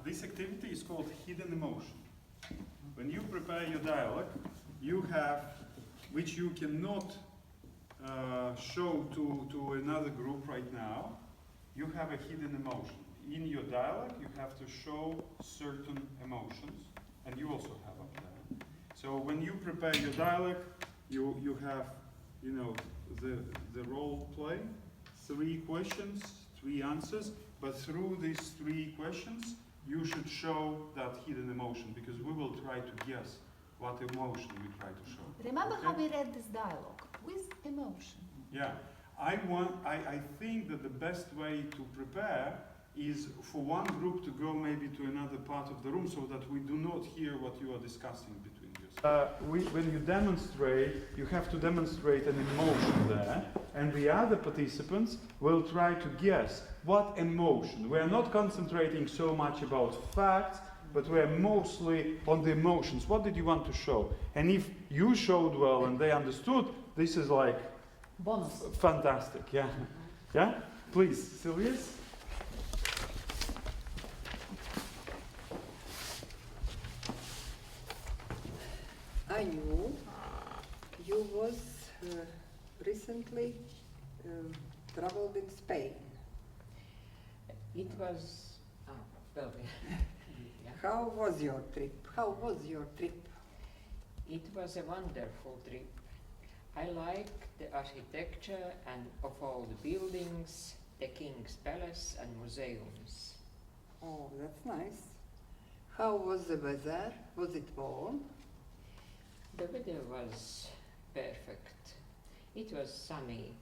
this activity is called hidden emotion. When you prepare your dialogue, you have, which you cannot show to another group right now, you have a hidden emotion. In your dialogue, you have to show certain emotions, and you also have up there. So when you prepare your dialogue, you have, you know, the role play, 3 questions, 3 answers, but through these 3 questions, you should show that hidden emotion, because we will try to guess what emotion we try to show. Remember Okay? how we read this dialogue? With emotion. Yeah, I think that the best way to prepare is for one group to go maybe to another part of the room so that we do not hear what you are discussing between yourselves. When you demonstrate, you have to demonstrate an emotion there, and the other participants will try to guess what emotion. We are not concentrating so much about facts, but we are mostly on the emotions. What did you want to show? And if you showed well and they understood, this is like Bonus. fantastic, yeah? Yeah? Please, Silvius? I knew you was recently traveled in Spain. It was, well, yeah. How was your trip? How was your trip? It was a wonderful trip. I like the architecture and of all the buildings, the King's Palace and museums. Oh, that's nice. How was the weather? Was it warm? The weather was perfect. It was sunny.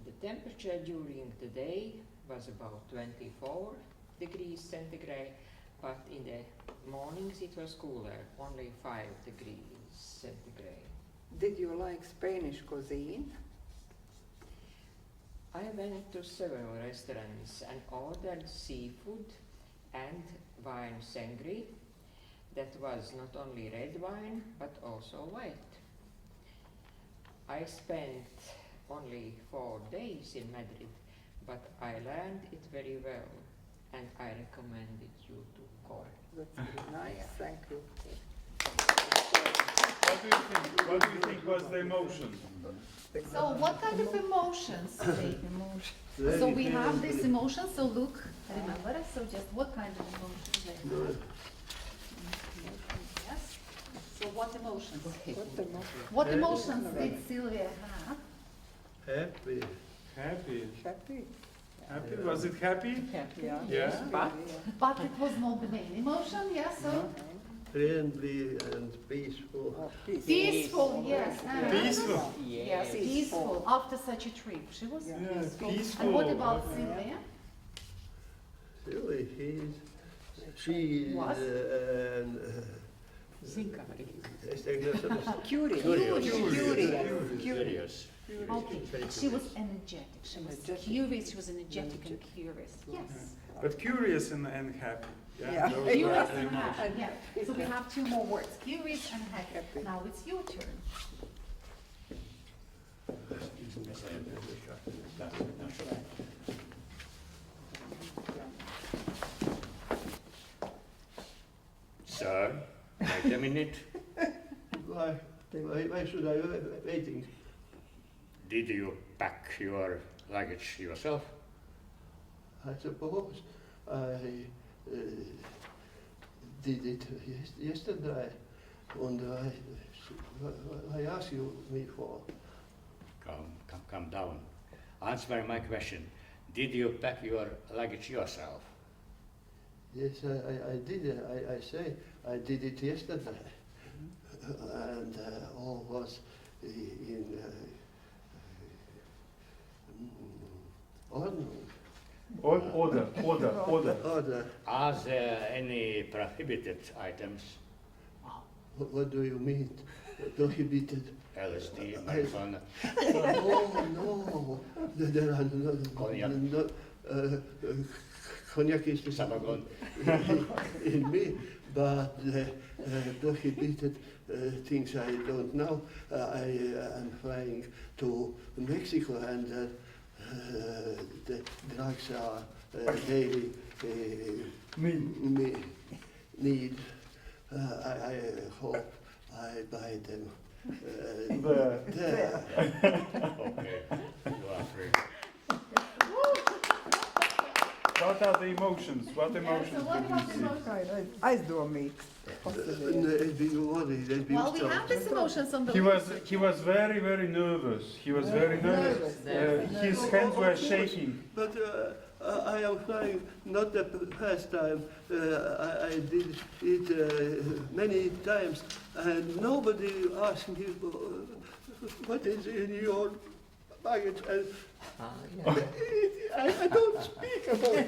The temperature during the day was about 24 degrees centigrade, but in the mornings it was cooler, only 5 degrees centigrade. Did you like Spanish cuisine? I went to several restaurants and ordered seafood and wine sangria. That was not only red wine, but also white. I spent only 4 days in Madrid, but I learned it very well, and I recommend it you to go. That's very nice, thank you. What do you think? What do you think was the emotion? So what kind of emotions? So we have this emotion, so look, remember, so just what kind of emotions they have? Yes. So what emotions? What emotions did Sylvia have? Happy. Happy. Happy? Happy? Was it happy? Yeah. Yeah. But it was not the main emotion, yes, so? Friendly and peaceful. Oh, peace. Peaceful, yes. Peaceful. Yes, peaceful. After such a trip, she was Yeah, peaceful. peaceful. And what about Sylvia? Really, she Was? and Curious. Curious. Okay, she was energetic. She was curious. She was energetic and curious. Yes. But curious and happy. Yeah. Those Curious are the and emotions. happy. Yeah. So we have 2 more words. Curious and happy. Now it's your turn. Sir, wait a minute. Why should I waiting? Did you pack your luggage yourself? I suppose I did it yesterday, and I asked you me for. Come down. Answer my question. Did you pack your luggage yourself? Yes, I did. I say I did it yesterday, and all was in order. Order. Are there any prohibited items? What do you mean? Prohibited? LSD, marijuana? No. There are Cognac. no cognac is Sabagon. in me, but prohibited things I don't know. I am flying to Mexico, and the drugs are daily need. I hope I buy them there. Okay, you are free. What are the emotions? What So emotions what did you about the see? emotions? Aizdomīgs. Well, we have these emotions on the He list. was very, very nervous. He was very nervous. His hands were shaking. But I am flying not the first time. I did it many times, and nobody asked me what is in your baggage. And I don't speak about it.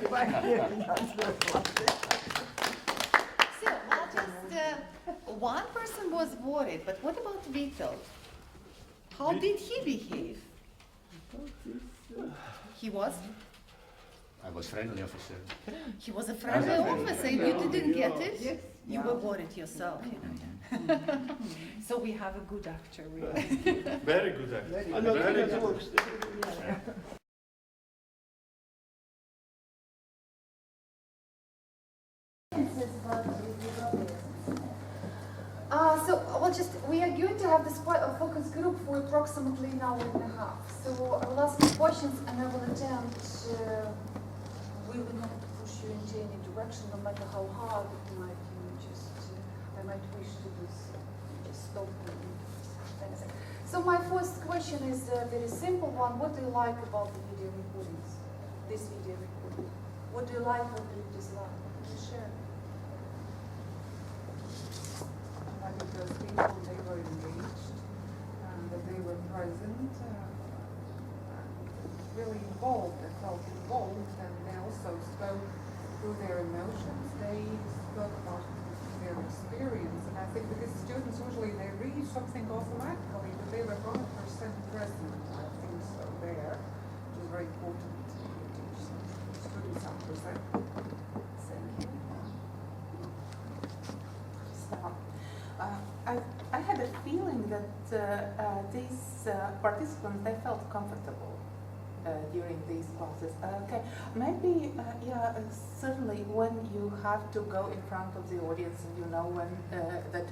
So, well, just one person was worried, but what about Vito? How did he behave? He was I was friendly officer. He was a friendly officer. You didn't get it? Yes. You were worried yourself, you know. So we have a good actor, really. Very good actor. I'm not Very gonna good. talk. We are going to have this focus group for approximately an hour and a half. So I will ask you questions and I will attempt really not to push you into any direction, no matter how hard it might be. I might wish to just stop and So my first question is a very simple one. What do you like about the video recordings? This video recording. What do you like? What do you dislike? What can you share? I think those people, they were engaged, that they were present, really involved, they felt involved, and they also spoke through their emotions. They spoke about their experience, and I think because students usually they read something automatically, but they were 100% present, I think so there, which is very important to teach students how to present. Thank you. I had a feeling that these participants, they felt comfortable during these classes. Okay, maybe, certainly when you have to go in front of the audience and you know when that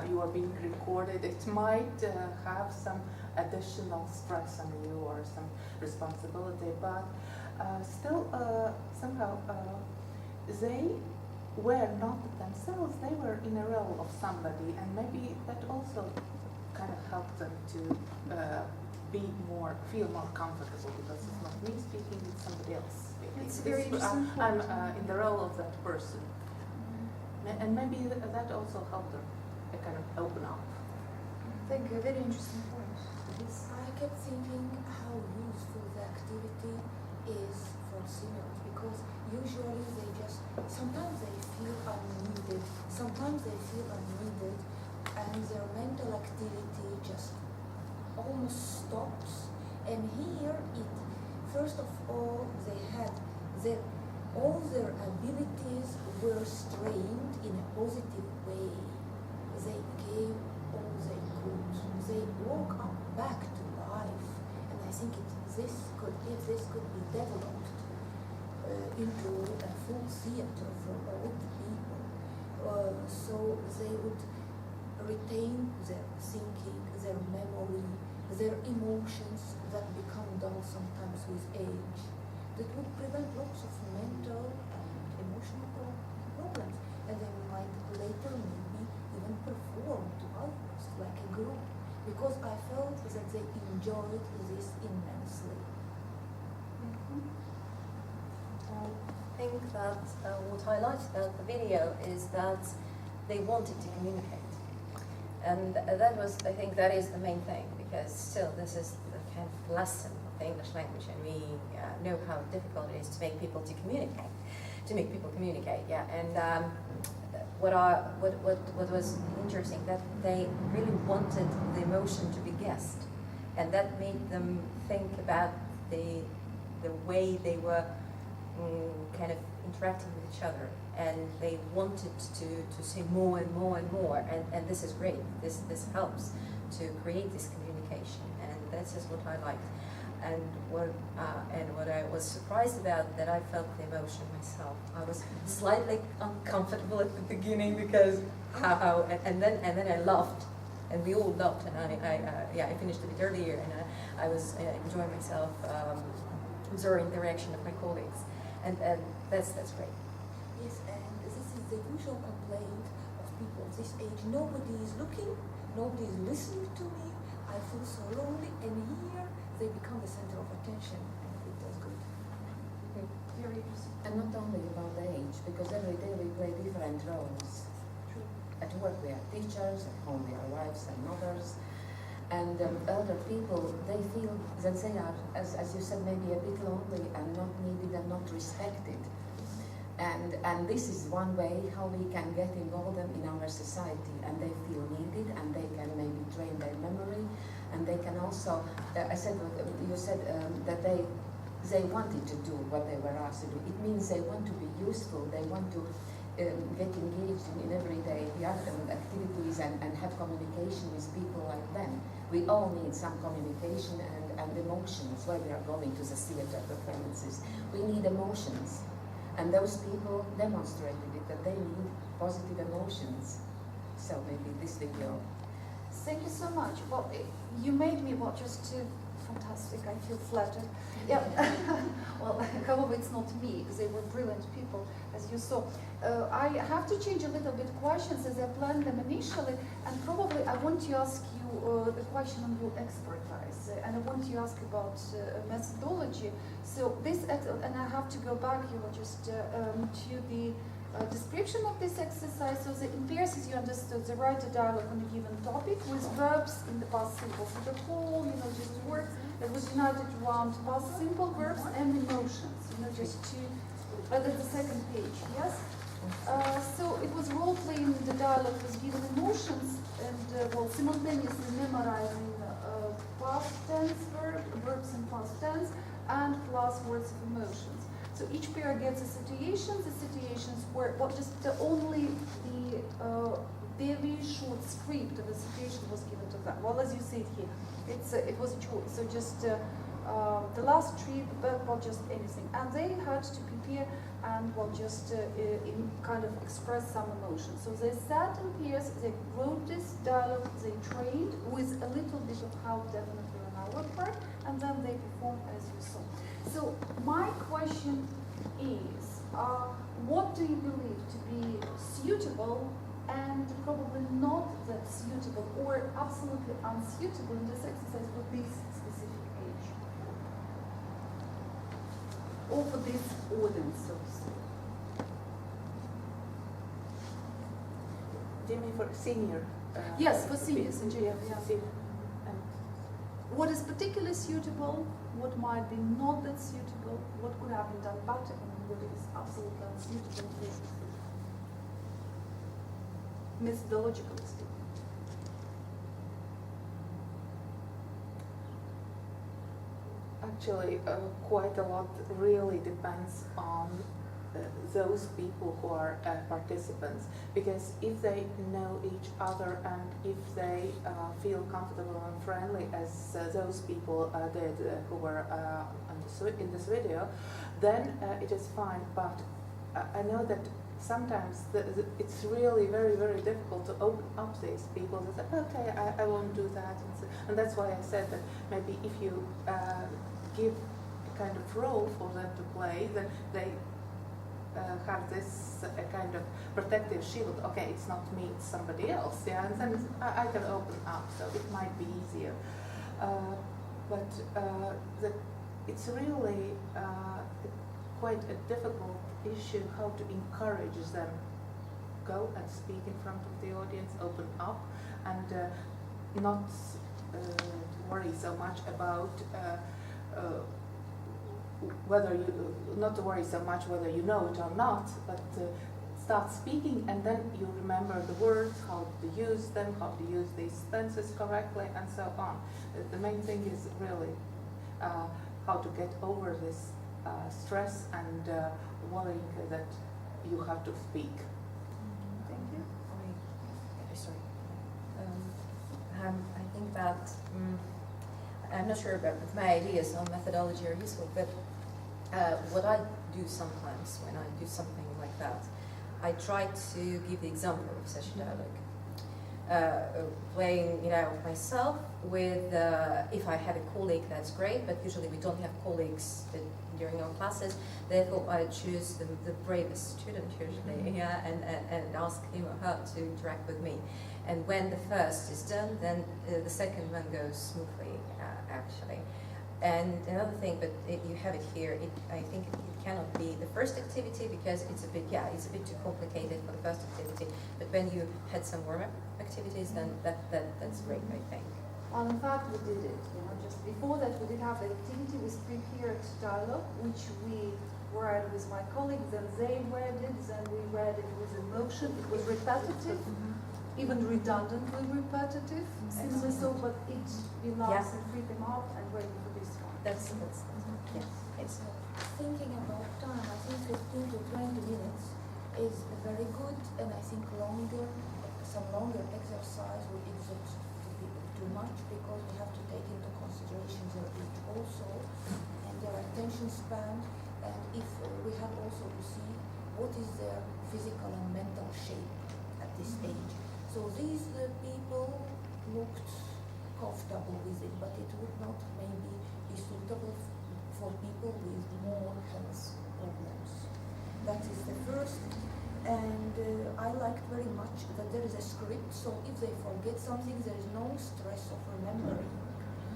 you are being recorded, it might have some additional stress on you or some responsibility, but still somehow they were not themselves, they were in a role of somebody, and maybe that also kind of helped them to feel more comfortable, because it's not me speaking, it's somebody else speaking. It's very interesting I'm point. in the role of that person. And maybe that also helped them kind of open up. Thank you. Very interesting point. I kept thinking how useful the activity is for seniors, because usually sometimes they feel unneeded, sometimes they feel unneeded, and their mental activity just almost stops. And here, first of all, they had all their abilities were strained in a positive way. They gave all they could. They woke up back to life, and I think if this could be developed into a full theater for all the people, so they would retain their thinking, their memory, their emotions that become dull sometimes with age. That would prevent lots of mental and emotional problems, and they might later maybe even perform to others like a group, because I felt that they enjoyed this immensely. I think that what I liked about the video is that they wanted to communicate. And that was, I think that is the main thing, because still this is the kind of lesson of the English language, and we know how difficult it is to make people communicate, yeah. And what was interesting, that they really wanted the emotion to be guessed, and that made them think about the way they were kind of interacting with each other, and they wanted to say more and more and more, and this is great. This helps to create this communication, and this is what I liked. and what I was surprised about, that I felt the emotion myself. I was slightly uncomfortable at the beginning because and then I laughed, and we all laughed, and I finished a bit earlier, and I was enjoying myself, observing the reaction of my colleagues, and that's great. Yes, and this is the usual complaint of people of this age. Nobody is looking, nobody is listening to me. I feel so lonely, and here they become the center of attention, and it does good. Very interesting. And not only about the age, because every day we play different roles. True. At work we are teachers, at home we are wives and mothers. And elder people, they feel that they are, as you said, maybe a bit lonely and not needed and not respected. And this is one way how we can get involved in our society, and they feel needed, and they can maybe train their memory, and they can also, you said that they wanted to do what they were asked to do. It means they want to be useful, they want to get engaged in everyday activities and have communication with people like them. We all need some communication and emotions while we are going to the theater performances. We need emotions. And those people demonstrated it, that they need positive emotions. So maybe this video. Thank you so much. Well, you made me just fantastic. I feel flattered. Yeah. Well, however, it's not me. They were brilliant people, as you saw. I have to change a little bit questions as I planned them initially, and probably I want to ask you the question on your expertise, and I want to ask about methodology. So this, and I have to go back here just to the description of this exercise. So the impairs, as you understood, the write a dialogue on a given topic with verbs in the past simple. So the whole, just words that was united around past simple verbs and emotions, just to, but at the second page, yes? So it was role-playing the dialogue with given emotions and, simultaneously memorizing past tense verbs in past tense, and plus words of emotions. So each pair gets a situation. The situations were only the very short script of the situation was given to them. Well, as you see it here, it was a choice. So just the last trip, just anything, and they had to prepare and kind of express some emotion. So they sat in pairs, they wrote this dialogue, they trained with a little bit of help definitely on our part, and then they performed as you saw. So my question is, what do you believe to be suitable and probably not that suitable or absolutely unsuitable in this exercise for this specific age? Or for this audience, so to say? Do you mean for senior? Yes, for seniors in Yeah, yeah. senior. What is particularly suitable, what might be not that suitable, what could have been done better, and what is absolutely unsuitable, methodologically speaking. Actually, quite a lot really depends on those people who are participants, because if they know each other and if they feel comfortable and friendly as those people did who were in this video, then it is fine. But I know that sometimes it's really very, very difficult to open up these people and say, okay, I won't do that. And that's why I said that maybe if you give a kind of role for them to play, then they have this kind of protective shield. Okay, it's not me, it's somebody else. Yeah, and then I can open up, so it might be easier. But it's really quite a difficult issue how to encourage them go and speak in front of the audience, open up, and not worry so much about not to worry so much whether you know it or not, but start speaking, and then you remember the words, how to use them, how to use these tenses correctly, and so on. The main thing is really how to get over this stress and worrying that you have to speak. Thank you. Sorry. I think that I'm not sure about if my ideas on methodology are useful, but what I do sometimes when I do something like that, I try to give the example of such a dialogue. Playing it out myself with, if I have a colleague, that's great, but usually we don't have colleagues during our classes, therefore I choose the bravest student usually, yeah, and ask him or her to interact with me. And when the first is done, then the second one goes smoothly, actually. And another thing, but you have it here, I think it cannot be the first activity because it's a bit too complicated for the first activity. But when you had some warm-up activities, then that's great, I think. Well, in fact, we did it. Just before that, we did have the activity with prepared dialogue, which we read with my colleagues, and they read it, then we read it with emotion. It was repetitive, even redundantly repetitive, simply so, but it belongs and free them out and ready for this one. That's yes. It's Thinking about time, I think 15 to 20 minutes is very good, and I think some longer exercise would exhaust the people too much because we have to take into consideration their age also and their attention span, and if we have also to see what is their physical and mental shape at this age. So these people looked comfortable with it, but it would not maybe be suitable for people with more health problems. That is the first. And I liked very much that there is a script, so if they forget something, there is no stress of remembering.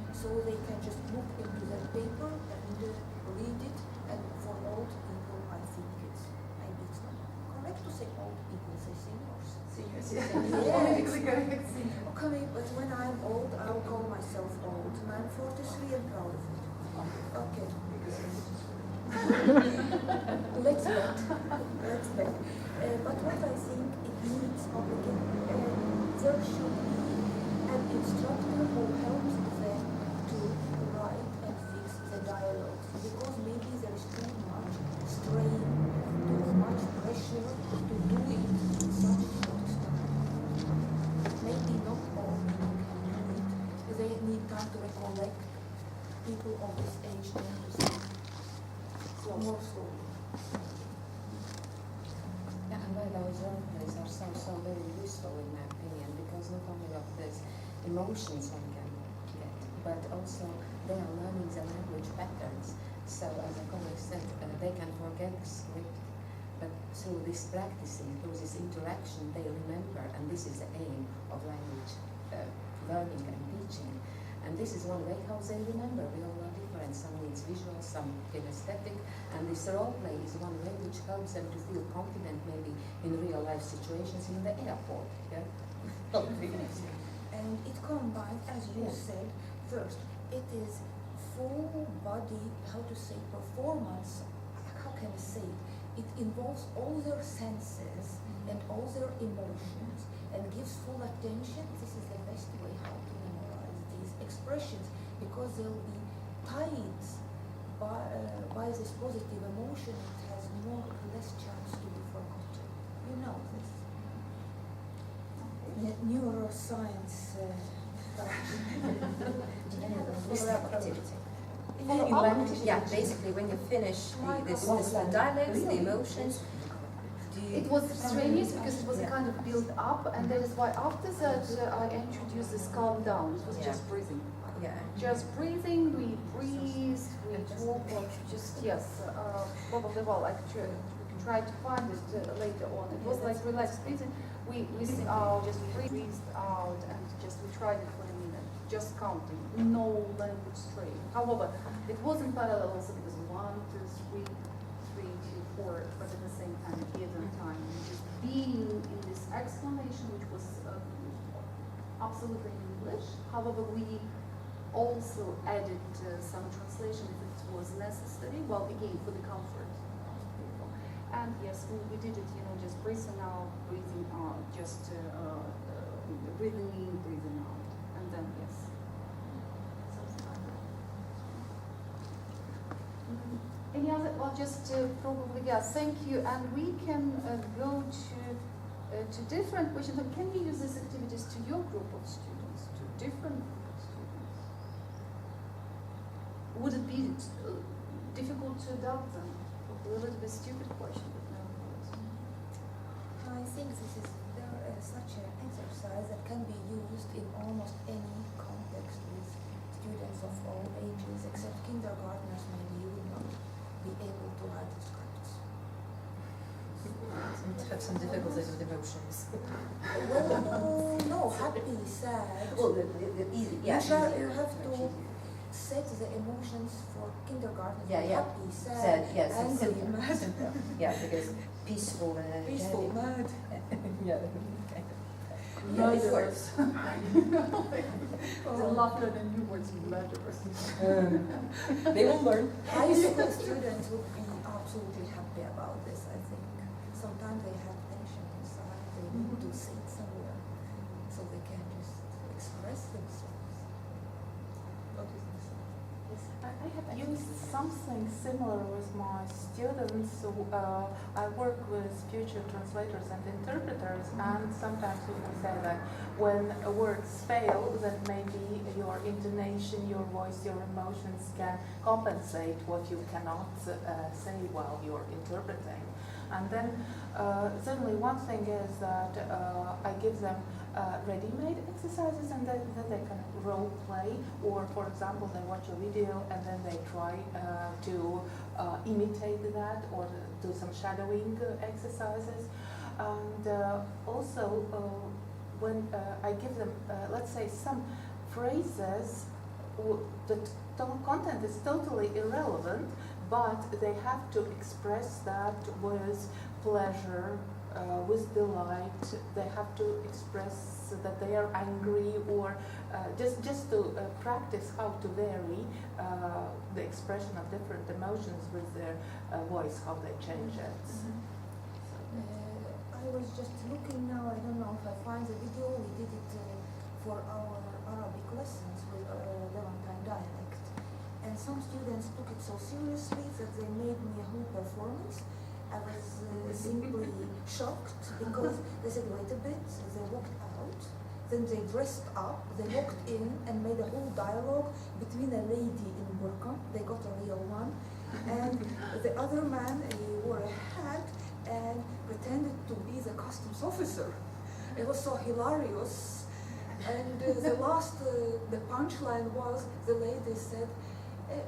So they can just look into their paper and read it, and for old people, I think maybe it's not correct to say old people, say seniors. Seniors, Yes. Okay, but when I'm old, I'll call myself old, and I'm 43 and proud of it. Okay. Let's bet. But what I think it needs, there should be an instructor who helps them to write and fix the dialogue, because maybe there is too much strain, too much pressure to do it in such short time. Maybe not all people can do it. They need time to recollect. People of this age tend to think more slowly. Yeah, and why those role plays are so very useful in my opinion, because not only of these emotions one can get, but also they are learning the language patterns. So as a colleague said, they can forget the script, but through this practicing, through this interaction, they remember, and this is the aim of language learning and teaching. And this is one way how they remember. We all are different. Some needs visual, some kinesthetic. And this role play is one way which helps them to feel confident maybe in real life situations in the airport. Yeah? And it combines, as you said, first, it is full body, how to say, performance. How can I say it? It involves all their senses and all their emotions and gives full attention. This is the best way how to memorize these expressions, because they'll be tied by this positive emotion. It has less chance to be forgotten. You know this. Neuroscience. activity. Yeah, basically when you finish this dialects, the emotions, It was strenuous because it was a kind of build up, and that is why after that I introduced this calm down. It was just breathing. yeah. Just breathing, we breathe, we talk, or just, yes, probably, well, I could try to find it later on. It was like relaxed breathing. We just breathed out, and just we tried it for a minute, just counting, no language strain. However, it was in parallel also because 1, 2, 3, 3, 2, 4, but at the same time, given time, and just being in this explanation, which was absolutely in English. However, we also added some translation if it was necessary, well, again, for the comfort of people. And yes, we did it, just breathing out, breathing out, just breathing in, breathing out, and then, yes. Something like that. Any other, well, just probably, yes, thank you. And we can go to different questions. Can we use these activities to your group of students, to different group of students? would it be difficult to adopt them? A little bit stupid question, but no. I think this is such an exercise that can be used in almost any context with students of all ages, except kindergartners. Maybe you will not be able to write the scripts. Have some difficulties with emotions. Well, no, happy, sad. Well, easy, yeah. You have to set the emotions for kindergarten. Yeah, yeah. Happy, sad, Said, yes, angry, simpler, mad. simpler. Yeah, because peaceful and Peaceful, mad. yeah. Yeah, it works. The laughter than you words murderers. They will learn. High school students would be absolutely happy about this, I think. Sometimes they have tension inside, they need to sit somewhere so they can just express themselves. What is this? I have used something similar with my students. So, I work with future translators and interpreters, and sometimes we can say that when words fail, then maybe your intonation, your voice, your emotions can compensate what you cannot say while you're interpreting. And then certainly one thing is that I give them ready-made exercises, and then they can role play, or for example they watch a video and then they try to imitate that or do some shadowing exercises. And also when I give them, let's say, some phrases, the content is totally irrelevant, but they have to express that with pleasure, with delight. They have to express that they are angry, or just to practice how to vary the expression of different emotions with their voice, how they change it. I was just looking now, I don't know if I find the video. We did it for our Arabic lessons with Levantine dialect. And some students took it so seriously that they made me a whole performance. I was simply shocked because they said, wait a bit, they walked out, then they dressed up, they walked in and made a whole dialogue between a lady in burqa, they got a real one, and the other man, he wore a hat and pretended to be the customs officer. It was so hilarious. And the last, the punchline was, the lady said,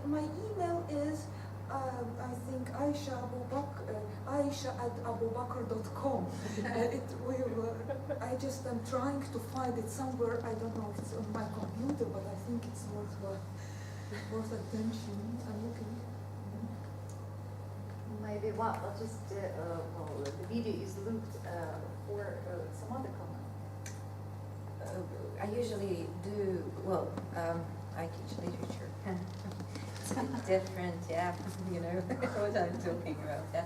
my email is, I think Aisha at abubakr.com. I just am trying to find it somewhere. I don't know if it's on my computer, but I think it's worth attention. I'm looking. Maybe I'll just, the video is looked for some other comment. I usually do, well, I teach literature. It's a bit different, yeah, you know what I'm talking about, yeah.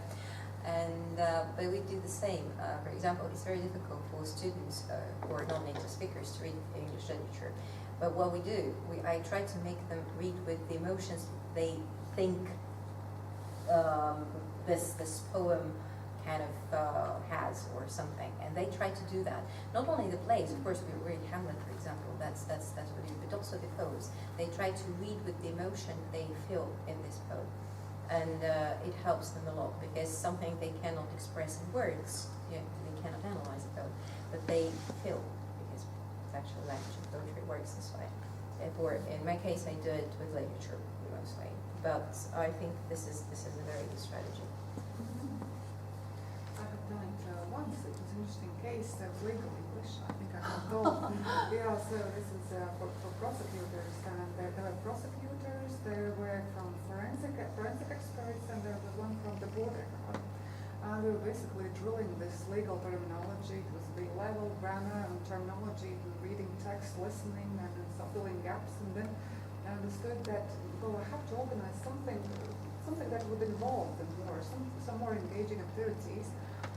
And, but we do the same. For example, it's very difficult for students who are non-native speakers to read English literature. But what we do, I try to make them read with the emotions they think this poem kind of has or something, and they try to do that. Not only the plays, of course, we read Hamlet, for example. That's what we do, but also the poems. They try to read with the emotion they feel in this poem, and it helps them a lot because something they cannot express in words, they cannot analyze the poem, but they feel, because it's actual language and poetry works this way. Therefore, in my case, I do it with literature mostly, but I think this is a very good strategy. I have done it once. It was an interesting case. That was legal English. I think I have told. Yeah, so this is for prosecutors, and there were prosecutors. There were from forensic experts, and there was one from the border guard. And we were basically drilling this legal terminology. It was the level, grammar, and terminology, reading text, listening, and then filling gaps. And then I understood that, well, I have to organize something that would involve them more, some more engaging activities.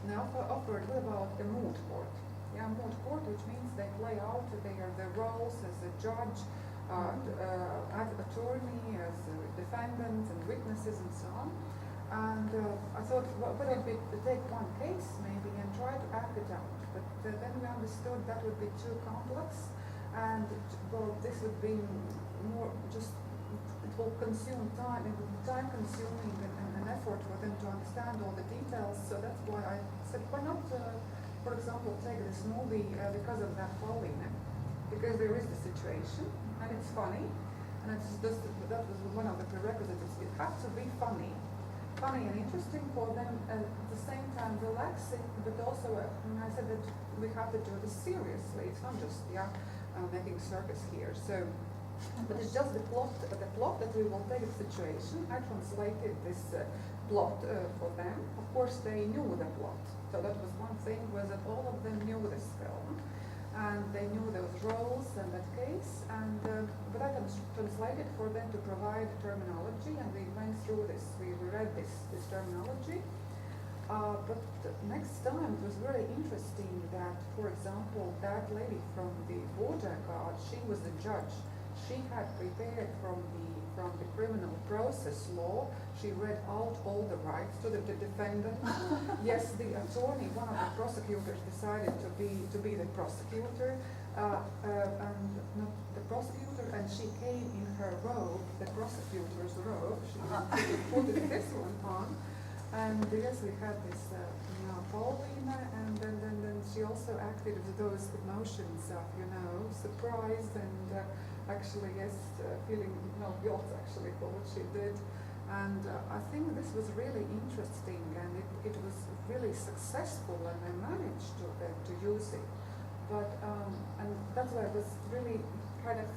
Now offered about a moot court. Yeah, moot court, which means they play out their roles as a judge, as attorney, as a defendant, and witnesses, and so on. And I thought, what would it be to take one case maybe and try to act it out? But then we understood that would be too complex, and well, this would be more just will consume time, it will be time consuming and effort for them to understand all the details. So that's why I said, why not, for example, take this movie because of that Pauline? Because there is the situation, and it's funny, and it's just, that was one of the prerequisites. It has to be funny and interesting for them, at the same time relaxing, but also, I said that we have to do this seriously. It's not just, making circus here. So, but it's just the plot that we will take the situation. I translated this plot for them. Of course, they knew the plot. So that was one thing, was that all of them knew this film. And they knew those roles and that case, and but I translated for them to provide terminology, and we went through this. We read this terminology. But next time it was very interesting that, for example, that lady from the border guard, she was the judge. She had prepared from the criminal process law. She read out all the rights to the defendant. Yes, the attorney, one of the prosecutors, decided to be the prosecutor, and not the prosecutor, and she came in her robe, the prosecutor's robe. She put this one on, and yes, we had this Paulina, and then she also acted with those emotions of surprise and. Actually, yes, feeling no guilt actually for what she did, and I think this was really interesting, and it was really successful, and I managed to use it. But and that's why I was really kind of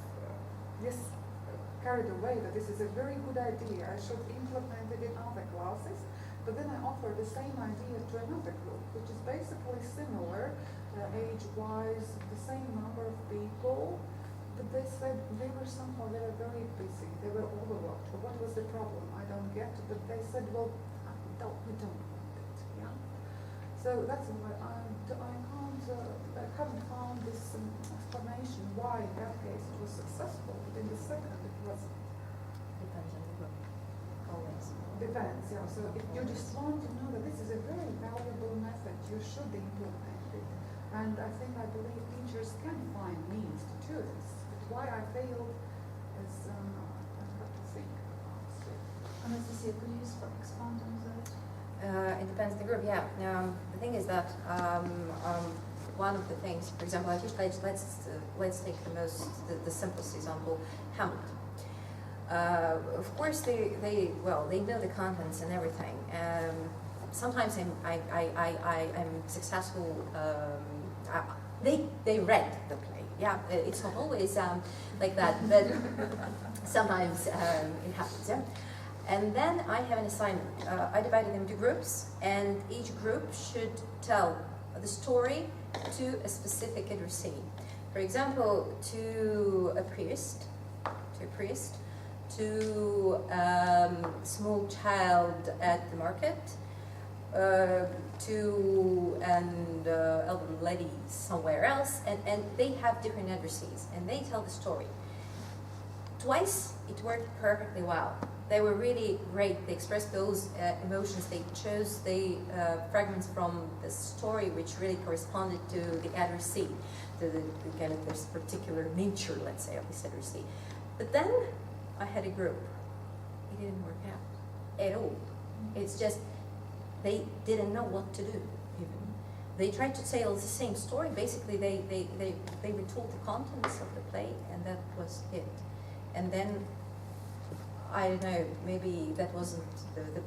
carried away that this is a very good idea. I should implement it in other classes. But then I offered the same idea to another group, which is basically similar, age-wise, the same number of people. But they said they were very busy, they were overworked. What was the problem? I don't get it, but they said, well, we don't want it, So that's why I haven't found this explanation why in that case it was successful, but in the second it wasn't. Depends on the group, always. Depends, So if you just want to know that this is a very valuable method, you should implement it. And I believe teachers can find means to do this. Why I failed is I have to think about. Anastasia, could you expand on that? It depends on the group, the thing is that one of the things, for example, let's take the simplest example, Hamlet. Of course, they know the contents and everything. Sometimes I'm successful. They read the play. It's not always like that, but sometimes it happens. And then I have an assignment. I divided them into groups, and each group should tell the story to a specific addressee. For example, to a priest, to small child at the market, to an elderly lady somewhere else, and they have different addresses, and they tell the story. Twice it worked perfectly well. They were really great. They expressed those emotions. They chose the fragments from the story which really corresponded to the addressee, to the kind of this particular nature, let's say, of this addressee. But then I had a group. It didn't work out at all. It's just they didn't know what to do. Even they tried to tell the same story. Basically, they retold the contents of the play, and that was it. And then I don't know, maybe that wasn't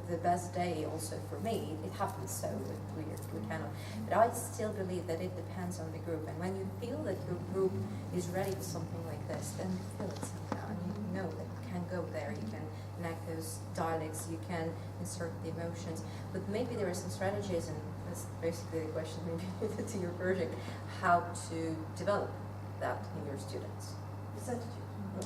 the best day also for me. It happens so that we cannot. But I still believe that it depends on the group. And when you feel that your group is ready for something like this, then you feel it somehow. And you know that you can go there, you can enact those dialects, you can insert the emotions. But maybe there are some strategies, and that's basically the question maybe to your project, how to develop that in your students.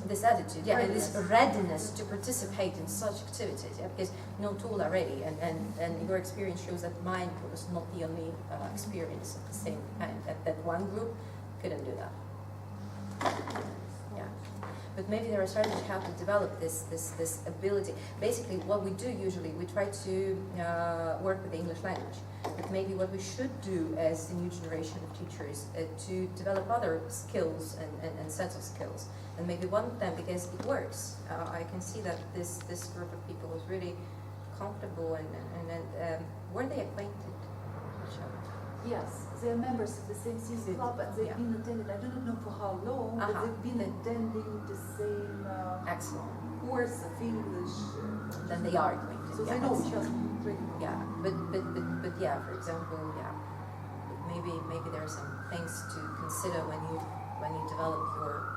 This attitude, and this readiness to participate in such activities, because you know all already, and your experience shows that mine was not the only experience of the same kind, that one group couldn't do that. but maybe there are strategies how to develop this ability. Basically, what we do usually, we try to work with the English language, but maybe what we should do as the new generation of teachers to develop other skills and sets of skills. And maybe one of them, because it works, I can see that this group of people was really comfortable and were they acquainted? Yes, they're members of the same CC club and they've been attending, I do not know for how long, but they've been attending the same Excellent. course of English. Then they are acquainted. So yeah, they know that's each true. other pretty well. Yeah, but yeah, for example, yeah, maybe there are some things to consider when you develop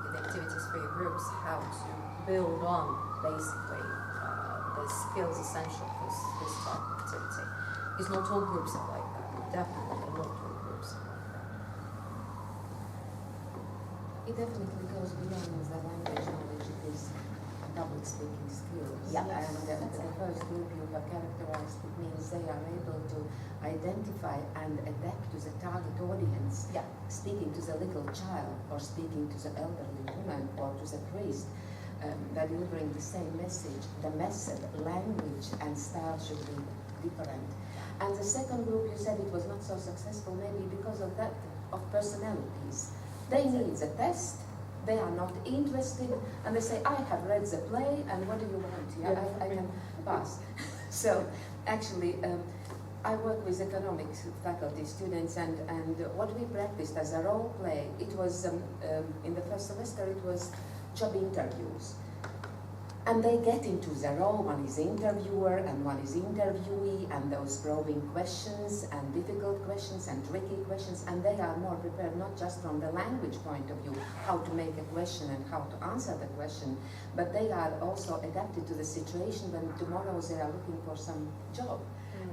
the activities for your groups, how to build on basically the skills essential for this type of activity. Because not all groups are like that. Definitely not all groups are like that. It definitely goes beyond the language knowledge. It is public speaking skills. Yeah. And the first group you have characterized, it means they are able to identify and adapt to the target audience. Yeah. Speaking to the little child, or speaking to the elderly woman, or to the priest. They're delivering the same message. The method, language, and style should be different. And the second group, you said it was not so successful, maybe because of that, of personalities. They need the test, they are not interested, and they say, I have read the play, and what do you want? Yeah, I can pass. So, actually, I work with economics faculty students, and what we practiced as a role play, it was, in the first semester, it was job interviews. And they get into the role, one is interviewer and one is interviewee, and those probing questions and difficult questions and tricky questions, and they are more prepared not just from the language point of view, how to make a question and how to answer the question, but they are also adapted to the situation when tomorrow they are looking for some job.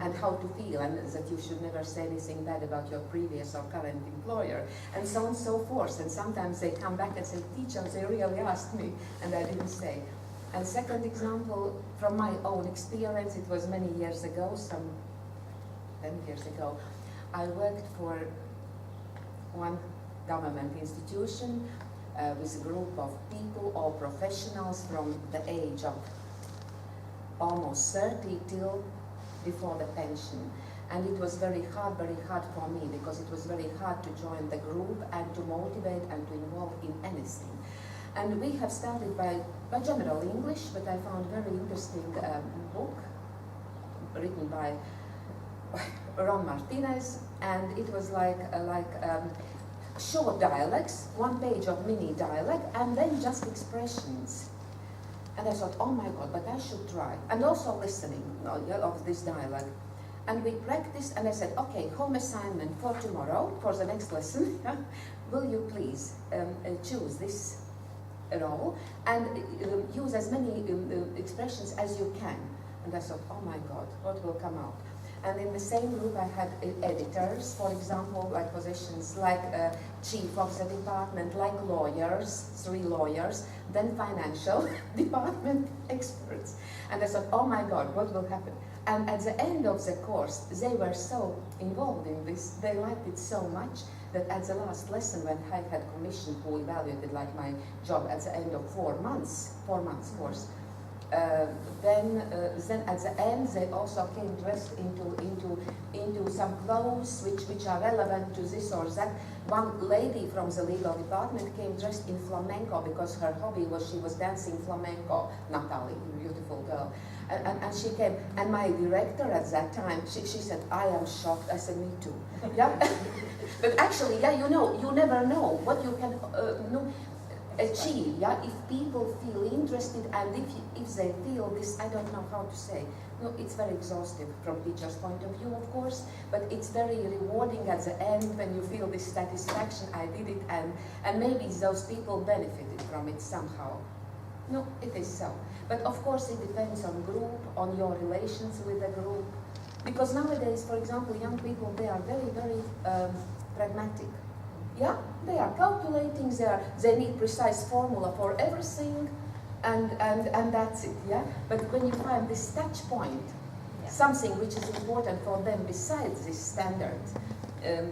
And how to feel, and that you should never say anything bad about your previous or current employer, and so on and so forth. And sometimes they come back and say, teacher, they really asked me, and I didn't say. And second example, from my own experience, it was many years ago, some 10 years ago, I worked for one government institution with a group of people or professionals from the age of almost 30 till before the pension. And it was very hard for me, because it was very hard to join the group and to motivate and to involve in anything. And we have started by general English, but I found a very interesting book written by Ron Martinez, and it was like short dialects, one page of mini dialect, and then just expressions. And I thought, oh my God, but I should try. And also listening of this dialogue. And we practiced, and I said, okay, home assignment for tomorrow, for the next lesson, will you please choose this role and use as many expressions as you can. And I thought, oh my God, what will come out? And in the same group I had editors, for example, like positions like chief of the department, like lawyers, 3 lawyers, then financial department experts. And I thought, oh my God, what will happen? And at the end of the course, they were so involved in this, they liked it so much, that at the last lesson, when I had commission who evaluated like my job at the end of 4 months course, then at the end they also came dressed into some clothes which are relevant to this or that. One lady from the legal department came dressed in flamenco because her hobby was she was dancing flamenco. Natalie, beautiful girl. And she came, and my director at that time, she said, I am shocked. I said, me too. Yeah. But actually, yeah, you know, you never know what you can achieve. Yeah, if people feel interested, and if they feel this, I don't know how to say. No, it's very exhaustive from teacher's point of view, of course, but it's very rewarding at the end when you feel this satisfaction. I did it, and maybe those people benefited from it somehow. No, it is so. But of course it depends on group, on your relations with the group. Because nowadays, for example, young people, they are very, very pragmatic. Yeah, they are calculating, they need precise formula for everything, and that's it, yeah? But when you find this touch point, something which is important for them besides this standard, then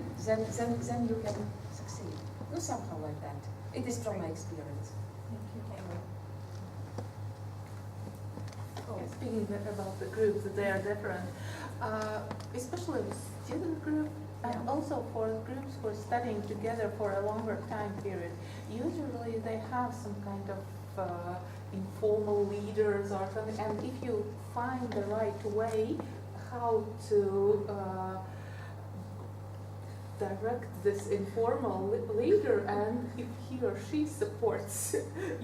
you can succeed. No, somehow like that. It is from my experience. Thank you. speaking about the groups, they are different, especially the student group, and also for groups who are studying together for a longer time period. Usually they have some kind of informal leaders or something, and if you find the right way how to direct this informal leader, and if he or she supports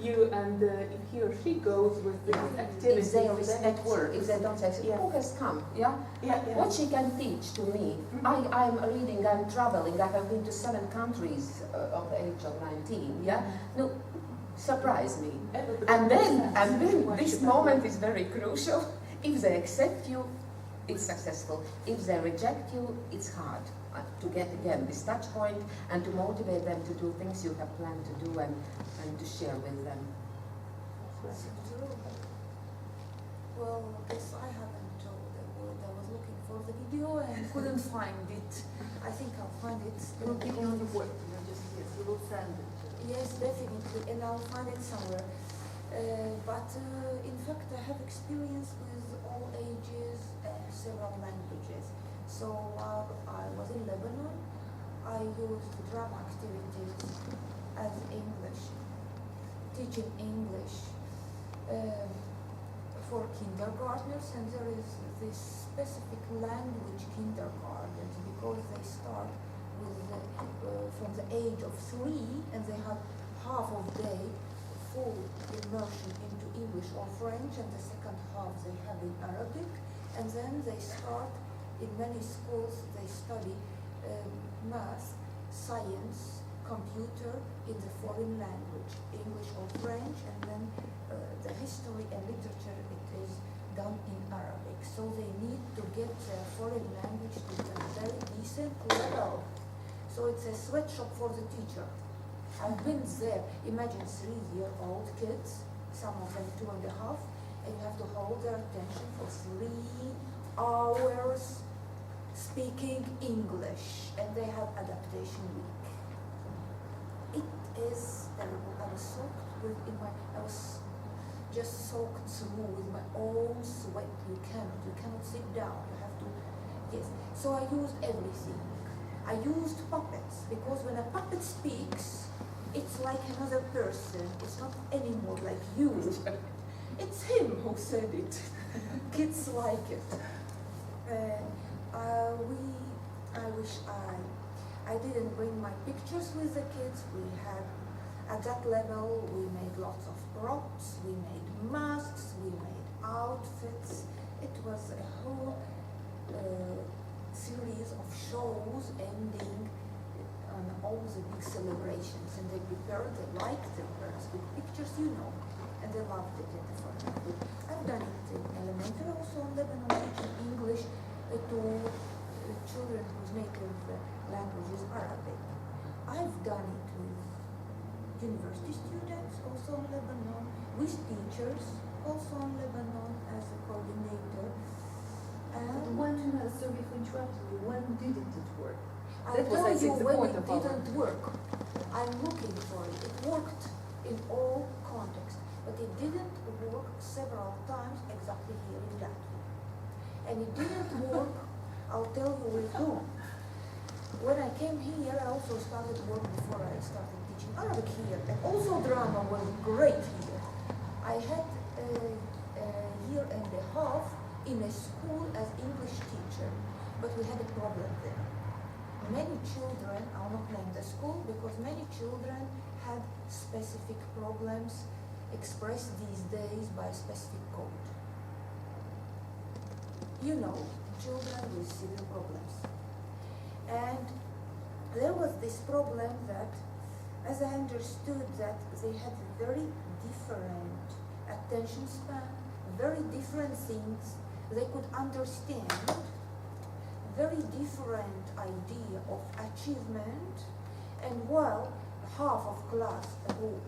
you, and if he or she goes with these activities, If they then respect it you, works. if they don't say, Yeah. who has come, yeah? Yeah, yeah. What she can teach to me. I'm reading, I'm traveling, I have been to 7 countries of the age of 19, yeah? No, surprise me. And then this moment is very crucial. If they accept you, it's successful. If they reject you, it's hard to get again this touch point and to motivate them to do things you have planned to do and to share with them. Well, this I haven't told the word. I was looking for the video and couldn't find it. I think I'll find it. We'll give you the word, yes, we will send it. Yes, definitely, and I'll find it somewhere. But in fact, I have experience with all ages and several languages. So while I was in Lebanon, I used drama activities as English, teaching English for kindergartners, and there is this specific language kindergartens because they start with from the age of 3, and they have half of day full immersion into English or French, and the second half they have in Arabic, and then they start in many schools they study math, science, computer in the foreign language, English or French, and then the history and literature it is done in Arabic. So they need to get their foreign language to a very decent level. So it's a sweatshop for the teacher. I've been there. Imagine 3-year-old kids, some of them 2.5, and you have to hold their attention for 3 hours speaking English, and they have adaptation week. It is terrible. I was just soaked through with my own sweat. You cannot sit down. You have to, yes. So I used everything. I used puppets, because when a puppet speaks, it's like another person. It's not anymore like you. It's him who said it. Kids like it. I wish I didn't bring my pictures with the kids. We had, at that level, we made lots of props, we made masks, we made outfits. It was a whole series of shows ending on all the big celebrations, and they prepared, they liked the birds with pictures, and they loved it in the foreign language. I've done it in elementary, also in Lebanon, teaching English to children whose native language is Arabic. I've done it with university students, also in Lebanon, with teachers, also in Lebanon as a coordinator. And When, sorry for interrupting you, when didn't it work? I'll That was, tell I you think, the when point it of our- didn't work. I'm looking for it. It worked in all contexts, but it didn't work several times exactly here in Latvia. And it didn't work, I'll tell you with whom. When I came here, I also started work before I started teaching Arabic here, and also drama was great here. I had a year and a half in a school as English teacher, but we had a problem there. Many children, I'll not name the school, because many children had specific problems expressed these days by a specific code. Children with severe problems. And there was this problem that, as I understood, that they had very different attention span, very different things they could understand, very different idea of achievement, and while half of class who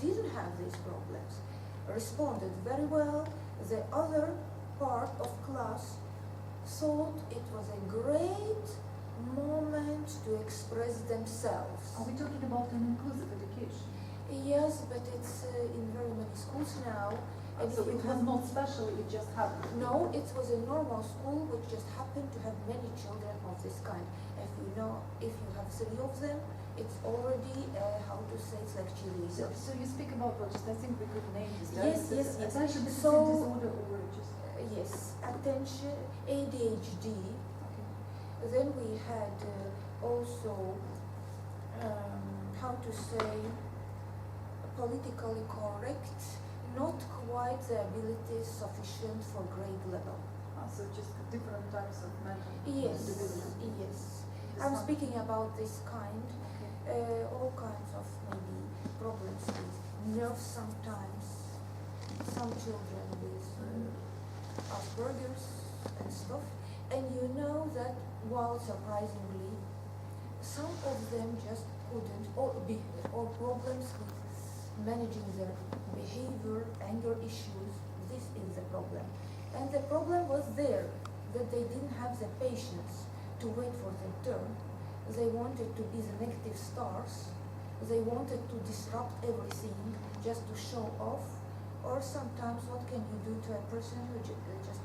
didn't have these problems responded very well, the other part of class thought it was a great moment to express themselves. Are we talking about an inclusive education? Yes, but it's in very many schools now. And So if you it was have not special, it just happened. No, it was a normal school which just happened to have many children of this kind. If you know, if you have 3 of them, it's already, how to say, it's like cheerleader. So you speak about what? Just I think we could name this. Yes, yes, yes. Attention deficit So- disorder or just. Yes, attention, ADHD. Okay. Then we had also, how to say, politically correct, not quite the ability sufficient for grade level. So just different types of mental Yes, disability. yes. This I'm one. speaking about this kind, Okay. all kinds of maybe problems with nerves sometimes, some children with Asperger's and stuff. And you know that while surprisingly, some of them just couldn't, or problems with managing their behavior, anger issues, this is the problem. And the problem was there, that they didn't have the patience to wait for their turn. They wanted to be the negative stars. They wanted to disrupt everything just to show off. Or sometimes what can you do to a person who just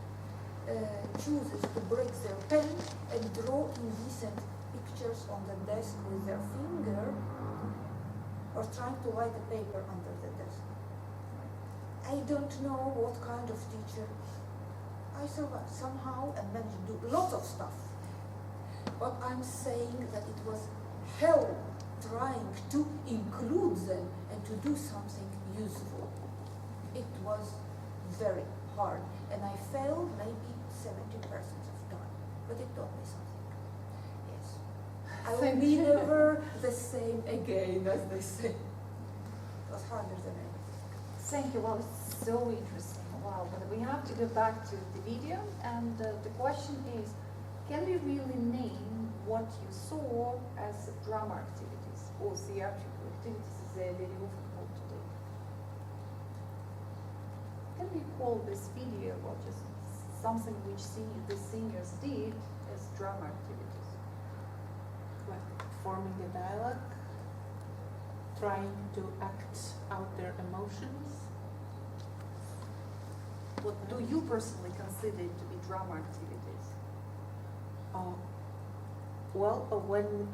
chooses to break their pen and draw indecent pictures on the desk with their finger, or trying to write a paper under the desk. I don't know what kind of teacher. I survived somehow and managed to do lots of stuff. But I'm saying that it was hell trying to include them and to do something useful. It was very hard, and I failed maybe 70% of time, but it taught me something. Yes. I will Thank be you. never the same again, as they say. It was harder than anything. Thank you. Well, it's so interesting. Wow. But we have to go back to the video, and the question is, can we really name what you saw as drama activities or theatrical activities, as they are very often called today? Can we call this video or just something which the singers did as drama activities? Like forming a dialogue, trying to act out their emotions. What do you personally consider to be drama activities? Well, when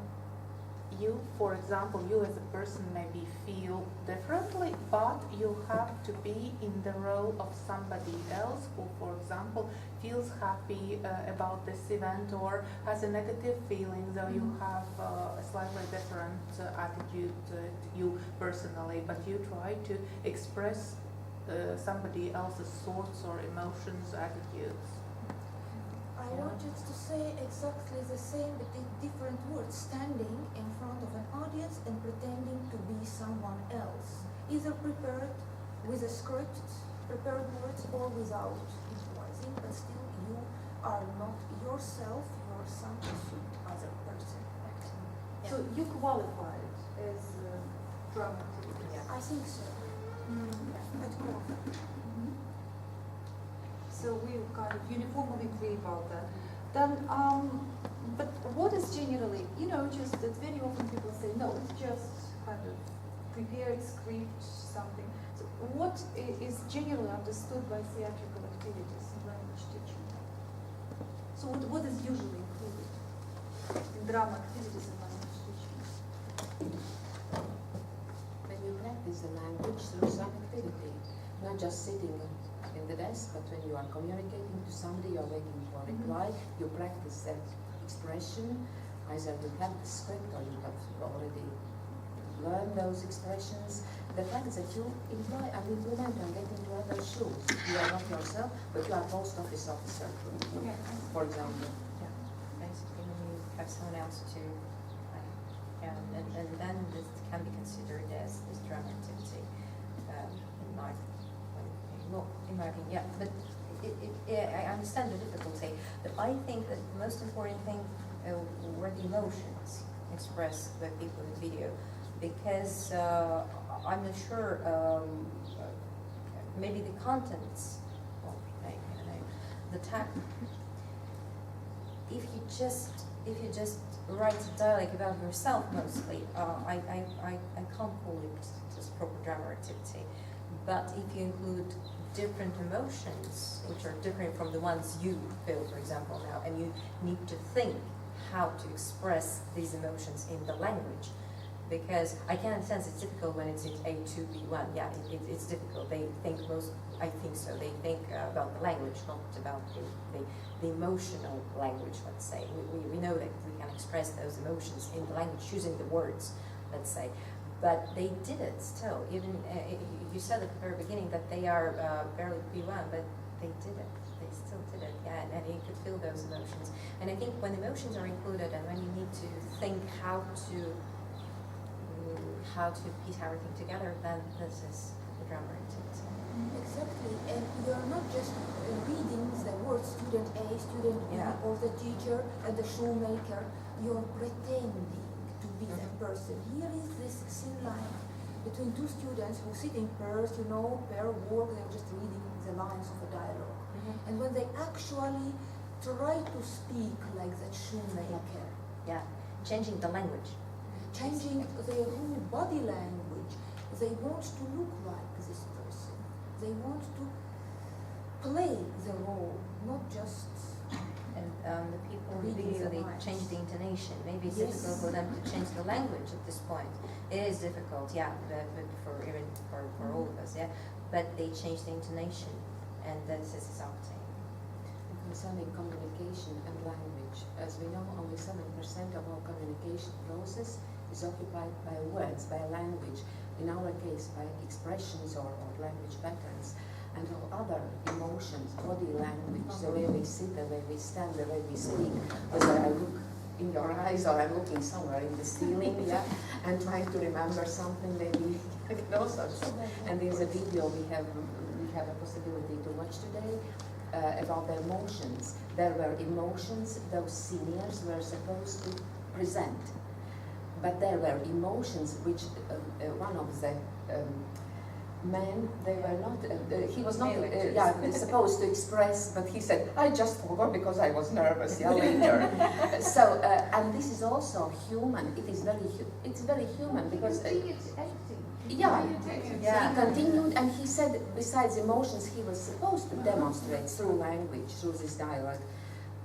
you, for example, you as a person maybe feel differently, but you have to be in the role of somebody else who, for example, feels happy about this event or has a negative feeling, though you have a slightly different attitude to you personally, but you try to express somebody else's thoughts or emotions, attitudes. I wanted to say exactly the same but in different words, standing in front of an audience and pretending to be someone else, either prepared with a script, prepared words, or without improvising, but still you are not yourself, you are some other person acting. So you qualify it as drama activities? I think so. At core. So we kind of uniformly agree about that. Then, but what is generally, just that very often people say, no, it's just kind of prepared script, something. So what is generally understood by theatrical activities in language teaching? So what is usually included in drama activities in language teaching? When you practice the language through some activity, not just sitting in the desk, but when you are communicating to somebody, you are waiting for a reply, you practice that expression, either you have the script or you have already learned those expressions. The fact is that you imply, I mean, remember, get into other shoes. You are not yourself, but you are post office officer, for example. Yeah, basically when you have someone else to, and then this can be considered as drama activity, in my opinion, yeah. But I understand the difficulty, but I think that the most important thing were the emotions expressed by people in the video, because I'm not sure, maybe the contents, well, the tag. If you just write a dialogue about yourself mostly, I can't call it just proper drama activity. But if you include different emotions, which are different from the ones you feel, for example, now, and you need to think how to express these emotions in the language. Because I can understand it's difficult when it's in A2, B1. Yeah, it's difficult. They think I think so. They think about the language, not about the emotional language, let's say. We know that we can express those emotions in the language using the words, let's say. But they did it still. Even you said at the very beginning that they are barely B1, but they did it. They still did it, yeah, and you could feel those emotions. And I think when emotions are included and when you need to think how to piece everything together, then this is the grammar into it. Exactly, and you're not just reading the word student A, student B, Yeah. or the teacher and the shoemaker. You're pretending to be that person. Here is this thin line between two students who sit in pairs, pair work, they're just reading the lines of a dialogue. And when they actually try to speak like that shoemaker, Yeah, changing the language. changing their whole body language, they want to look like this person. They want to play the role, not just And the people Reading reading, so the they lines. change the intonation. Maybe it's Yes. difficult for them to change the language at this point. It is difficult, yeah, but for all of us, yeah. But they change the intonation, and this is something. Concerning communication and language, as we know, only 7% of our communication process is occupied by words, by language. In our case, by expressions or language patterns, and all other emotions, body language, the way we sit, the way we stand, the way we speak, whether I look in your eyes or I'm looking somewhere in the ceiling, yeah, and trying to remember something, maybe, such. And there's a video we have a possibility to watch today, about the emotions. There were emotions those seniors were supposed to present. But there were emotions which one of the men, they were not, he was not supposed to express, but he said, I just forgot because I was nervous, yeah, later. So, and this is also human, it's very human because... Yeah. He continued and he said, besides emotions, he was supposed to demonstrate through language, through this dialogue.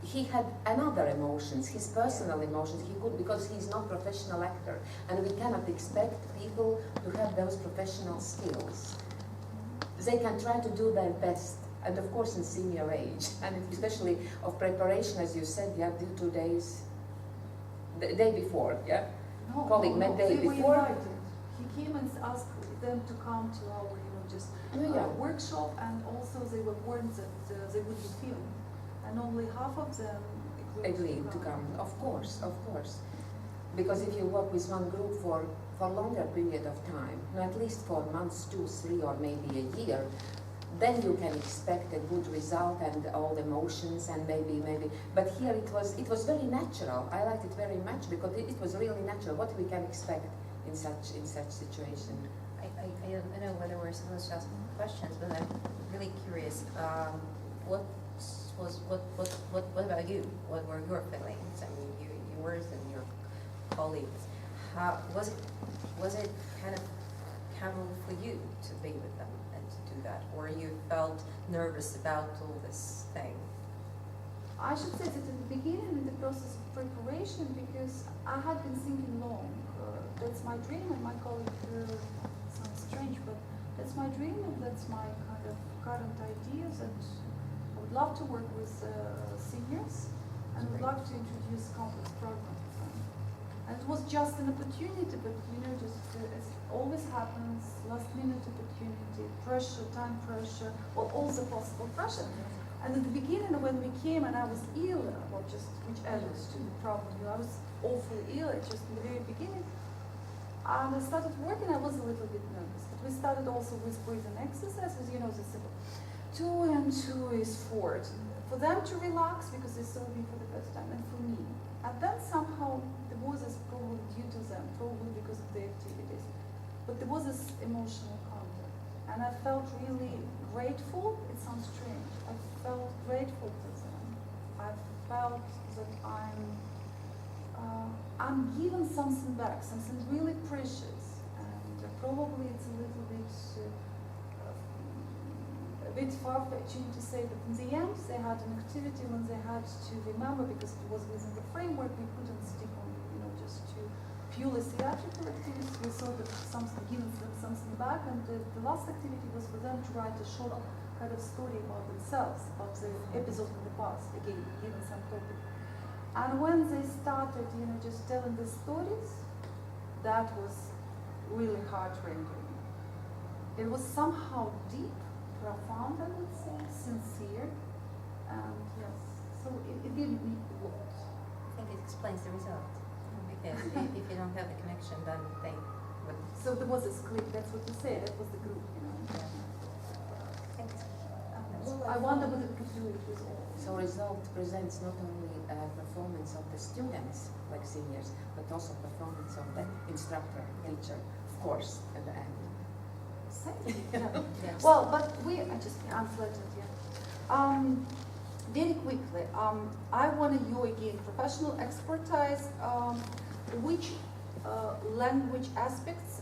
He had another emotions, his personal emotions, he could, because he's not a professional actor, and we cannot expect people to have those professional skills. They can try to do their best, and of course in senior age, and especially of preparation, as you said, yeah, 2 days, the day before, yeah? Colleague met day They were before. invited. He came and asked them to come to our, workshop, and also they were warned that they would be filmed. And only half of them Agreed to come, of course. Because if you work with one group for longer period of time, at least for months, 2, 3, or maybe a year, then you can expect a good result and all the emotions and maybe. But here it was very natural. I liked it very much because it was really natural. What we can expect in such situation. I don't know whether we're supposed to ask questions, but I'm really curious. What about you? What were your feelings? I mean, yours and your colleagues. How was it kind of comfortable for you to be with them and to do that, or you felt nervous about all this thing? I should say that at the beginning, in the process of preparation, because I had been thinking long, that's my dream, and my colleague sounds strange, but that's my dream, and that's my kind of current ideas, and I would love to work with seniors, and would love to introduce complex programs. And it was just an opportunity, but just as always happens, last minute opportunity, pressure, time pressure, or all the possible pressure. And at the beginning, when we came and I was ill, which added to the problem, I was awfully ill, just in the very beginning. And I started working, I was a little bit nervous. But we started also with breathing exercises, the simple 2 and 2 is 4. For them to relax, because they saw me for the first time, and for me. And then somehow there was this probably due to them, probably because of the activities. But there was this emotional contact. And I felt really grateful. It sounds strange. I felt grateful to them. I felt that I'm given something back, something really precious. And probably it's a little bit bit far-fetching to say that in the end they had an activity when they had to remember, because it was within the framework, we couldn't stick on, just to purely theatrical activities. We thought that something giving them something back, and the last activity was for them to write a short kind of story about themselves, about the episode in the past, again, given some topic. And when they started, just telling the stories, that was really heart-rending. It was somehow deep, profound, I would say, sincere, and yes, so it gave me a lot. I think it explains the result. Because if you don't have the connection, then they would. So there was a clip, that's what you said, that was the group, Thanks. I wonder what it could do it with all. So result presents not only performance of the students, like seniors, but also performance of the instructor, teacher, of course, at the end. Yeah. Well, but I'm flattered, yeah. Very quickly, I want you again, professional expertise, which language aspects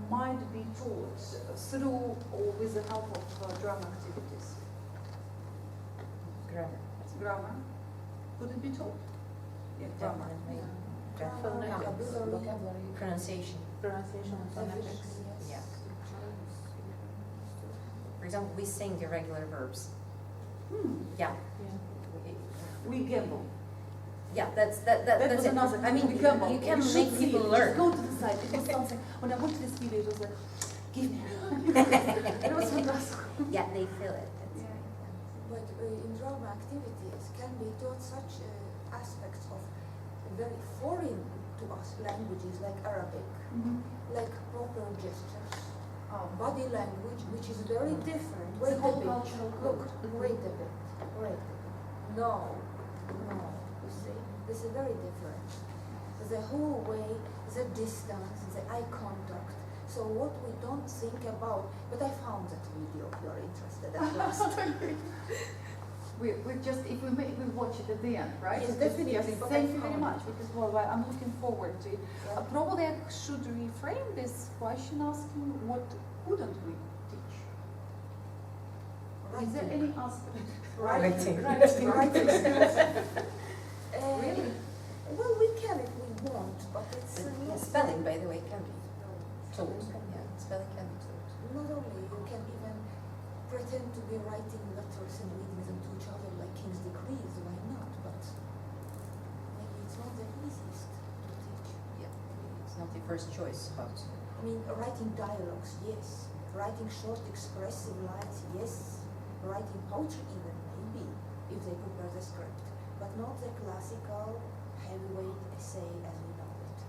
might be taught through or with the help of drama activities? Grammar. Grammar. Could it be taught? Yeah, grammar. Vocabulary. Pronunciation. Pronunciation and phonetics. Yeah. For example, we sing irregular verbs. Yeah. We gamble. Yeah, that's was it. another I mean, we you gamble. can We should make see people it. learn. Just go to the side. It was something. When I went to this video, it was like, give me. It was fantastic. Yeah, they feel it. But in drama activities can be taught such aspects of very foreign to us languages like Arabic, like proper gestures, body language, which is very different. Wait a whole bit. cultural Look, code. wait a bit. Wait a bit. No. You see, this is very different. The whole way, the distance, the eye contact. So what we don't think about, but I found that video if you are interested at last. We just, if we watch it at the end, right? Yes, Just- definitely, Yes, but thank I you very found much, because I'm looking forward to it. Yeah. Probably I should reframe this question asking what couldn't we teach? Is there any aspect? Writing. Writing. Writing. Really? Well, we can if we want, but it's not Spelling, by the way, can be taught. Spelling Yeah, spelling can be taught. Not only, you can even pretend to be writing letters and reading them to each other like king's decrees, why not? But maybe it's not the easiest to teach. Yeah, it's not the first choice, but I mean, writing dialogues, yes. Writing short expressive lines, yes. Writing poetry even, maybe, if they prepare the script. But not the classical heavyweight essay as we know it,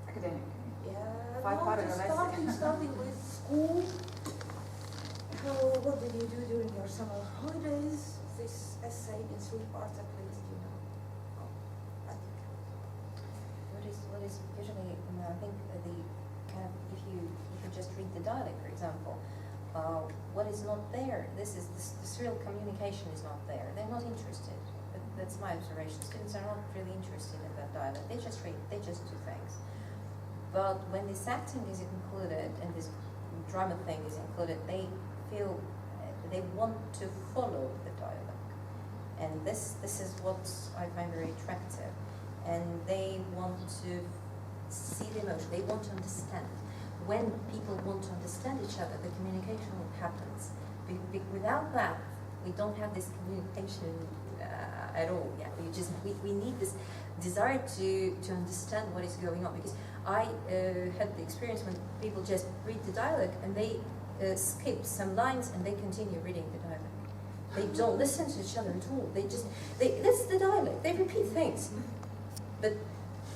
Academic. Yeah, Five no, paragraph essay. starting with school. What did you do during your summer holidays? This essay in 3 parts at least, Oh, I think. what is usually, I think the kind of, if you just read the dialect, for example, what is not there, the serial communication is not there. They're not interested. That's my observation. Students are not really interested in that dialect. They just read, they just do things. But when this acting is included and this drama thing is included, they feel they want to follow the dialogue. And this is what I find very attractive. And they want to see the emotion, they want to understand. When people want to understand each other, the communication happens. Without that, we don't have this communication at all. Yeah, we need this desire to understand what is going on. Because I had the experience when people just read the dialogue and they skip some lines and they continue reading the dialogue. They don't listen to each other at all. That's the dialogue. They repeat things, but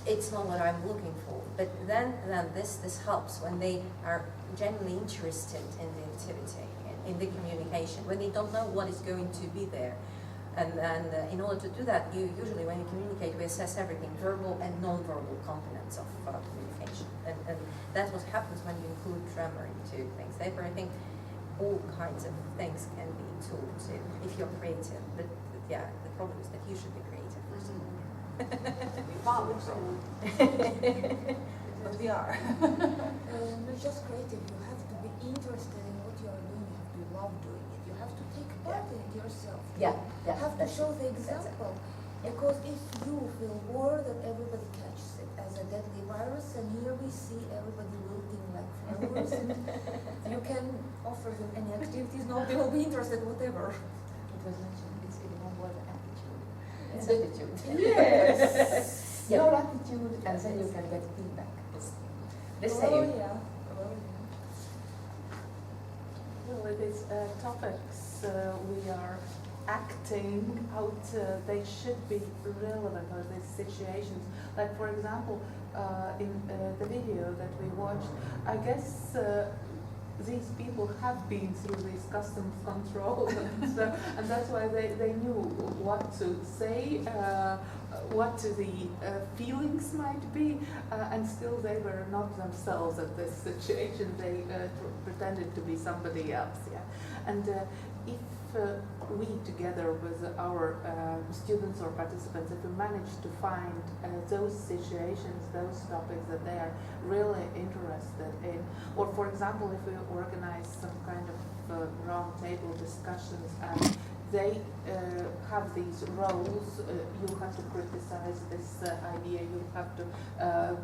it's not what I'm looking for. But then this helps when they are genuinely interested in the activity, in the communication, when they don't know what is going to be there. And in order to do that, usually when you communicate, we assess everything, verbal and non-verbal components of communication. And that's what happens when you include drama into things. Therefore, I think all kinds of things can be taught if you're creative. But yeah, the problem is that you should be creative first of all. But we are. Not just creative, you have to be interested in what you are doing. You have love doing it. You have to take part in it yourself. Yeah, You have to that's show the it. That's it. example. Because if you feel bored that everybody catches it as a deadly virus, and here we see everybody wilting like flowers, and you can offer them any activities, nobody will be interested, whatever. It was mentioned, it's even more the attitude. It's attitude. Yes. Your attitude, and then you can get feedback. It's the same. Oh yeah. Oh, yeah. Well, it is topics we are acting out, they should be relevant or these situations. Like for example, in the video that we watched, I guess these people have been through this customs control and that's why they knew what to say, what the feelings might be, and still they were not themselves at this situation. They pretended to be somebody else. Yeah, and if we together with our students or participants, if we manage to find those situations, those topics that they are really interested in, or for example, if we organize some kind of round table discussions and they have these roles, you have to criticize this idea, you have to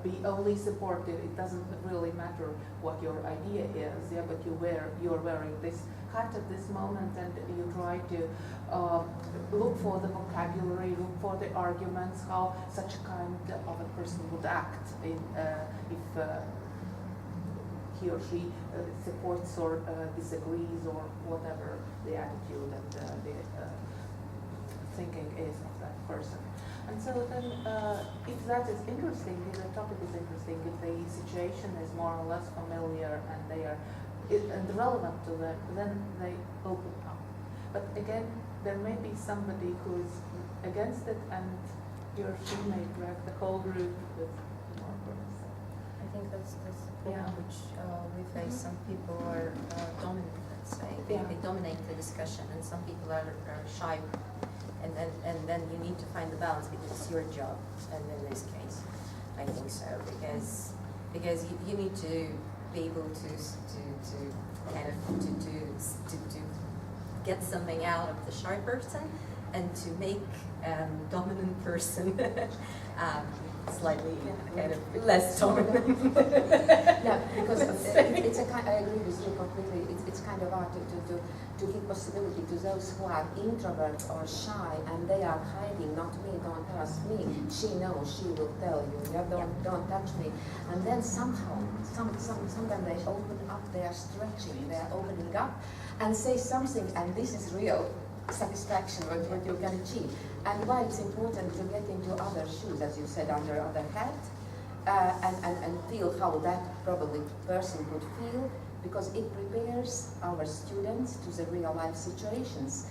be only supportive. It doesn't really matter what your idea is, yeah, but you're wearing this hat at this moment, and you try to look for the vocabulary, look for the arguments, how such a kind of a person would act in, if he or she supports or disagrees or whatever the attitude and the thinking is of that person. And so then if that is interesting, if the topic is interesting, if the situation is more or less familiar and they are and relevant to them, then they open up. But again, there may be somebody who's against it, and he or she may drag the whole group with more words. I think that's the problem Yeah. which we face. Some people are dominant, let's say. They dominate the discussion, and some people are shy. And then you need to find the balance, because it's your job. And in this case, I think so, because you need to be able to kind of to get something out of the shy person, and to make dominant person slightly kind of less dominant. Yeah, because it's a kind. I agree with you completely. It's kind of hard to give possibility to those who are introverts or shy, and they are hiding. Not me. Don't ask me. She knows. She will tell you. Yeah, don't touch me. And then somehow, sometimes they open up. They are stretching. They are opening up, and say something. And this is real satisfaction, what you can achieve. And why it's important to get into other shoes, as you said, under other hat, and feel how that probably person would feel, because it prepares our students to the real life situations.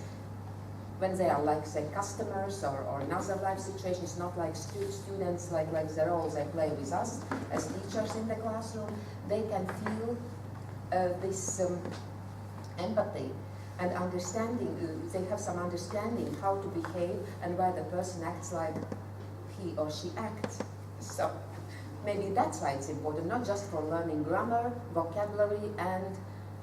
When they are like, say, customers or another life situations, not like students, like the roles they play with us as teachers in the classroom, they can feel this empathy and understanding. They have some understanding how to behave and why the person acts like he or she acts. So maybe that's why it's important, not just for learning grammar, vocabulary, and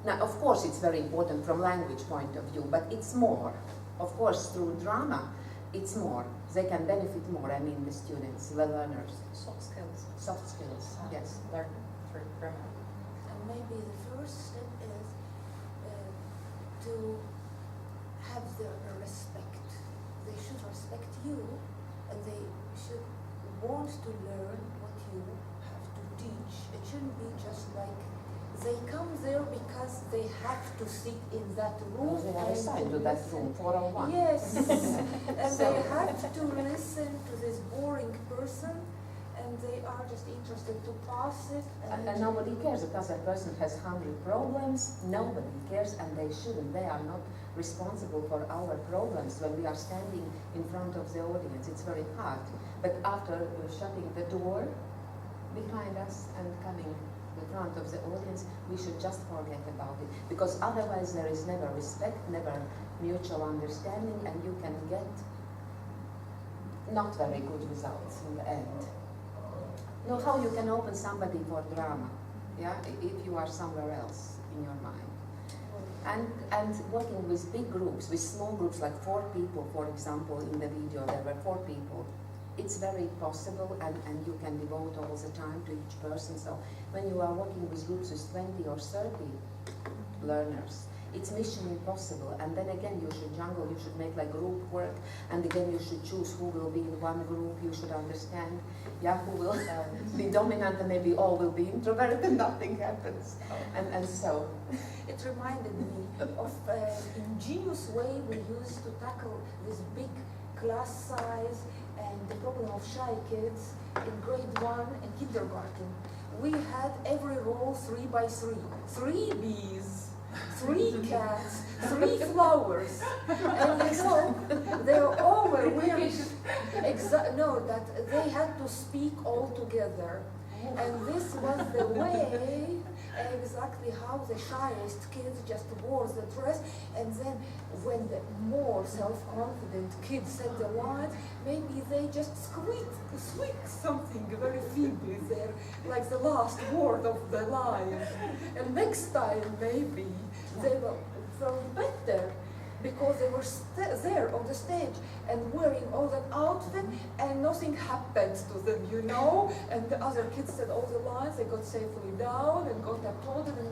now of course it's very important from language point of view, but it's more. Of course, through drama, it's more. They can benefit more, I mean the students, the learners. Soft skills. Soft skills, yes. Learn through grammar. And maybe the first step is to have their respect. They should respect you, and they should want to learn what you have to teach. It shouldn't be just like they come there because they have to sit in that room. They are assigned to that room, 401. Yes, and they have to listen to this boring person, and they are just interested to pass it. And nobody cares if that person has 100 problems. Nobody cares, and they shouldn't. They are not responsible for our problems when we are standing in front of the audience. It's very hard. But after shutting the door behind us and coming in front of the audience, we should just forget about it. Because otherwise there is never respect, never mutual understanding, and you can get not very good results in the end. Know how you can open somebody for drama, yeah, if you are somewhere else in your mind. And working with big groups, with small groups like 4 people, for example, in the video there were 4 people. It's very possible, and you can devote all the time to each person. So when you are working with groups with 20 or 30 learners, it's mission impossible. And then again, you should jungle, you should make like group work, and again, you should choose who will be in one group. You should understand, who will be dominant, and maybe all will be introverted, and nothing happens. And so. It reminded me of an ingenious way we used to tackle this big class size and the problem of shy kids in grade 1 and kindergarten. We had every row 3 by 3. 3 bees, 3 cats, 3 flowers. And you know, they all were really, that they had to speak all together. And this was the way, exactly how the shyest kids just wore the dress, and then when the more self-confident kids said the lines, maybe they just squeaked something very feebly there, like the last word of the line. And next time, maybe, they will felt better, because they were there on the stage and wearing all that outfit, and nothing happened to them, you know? And the other kids said all the lines, they got safely down and got applauded, and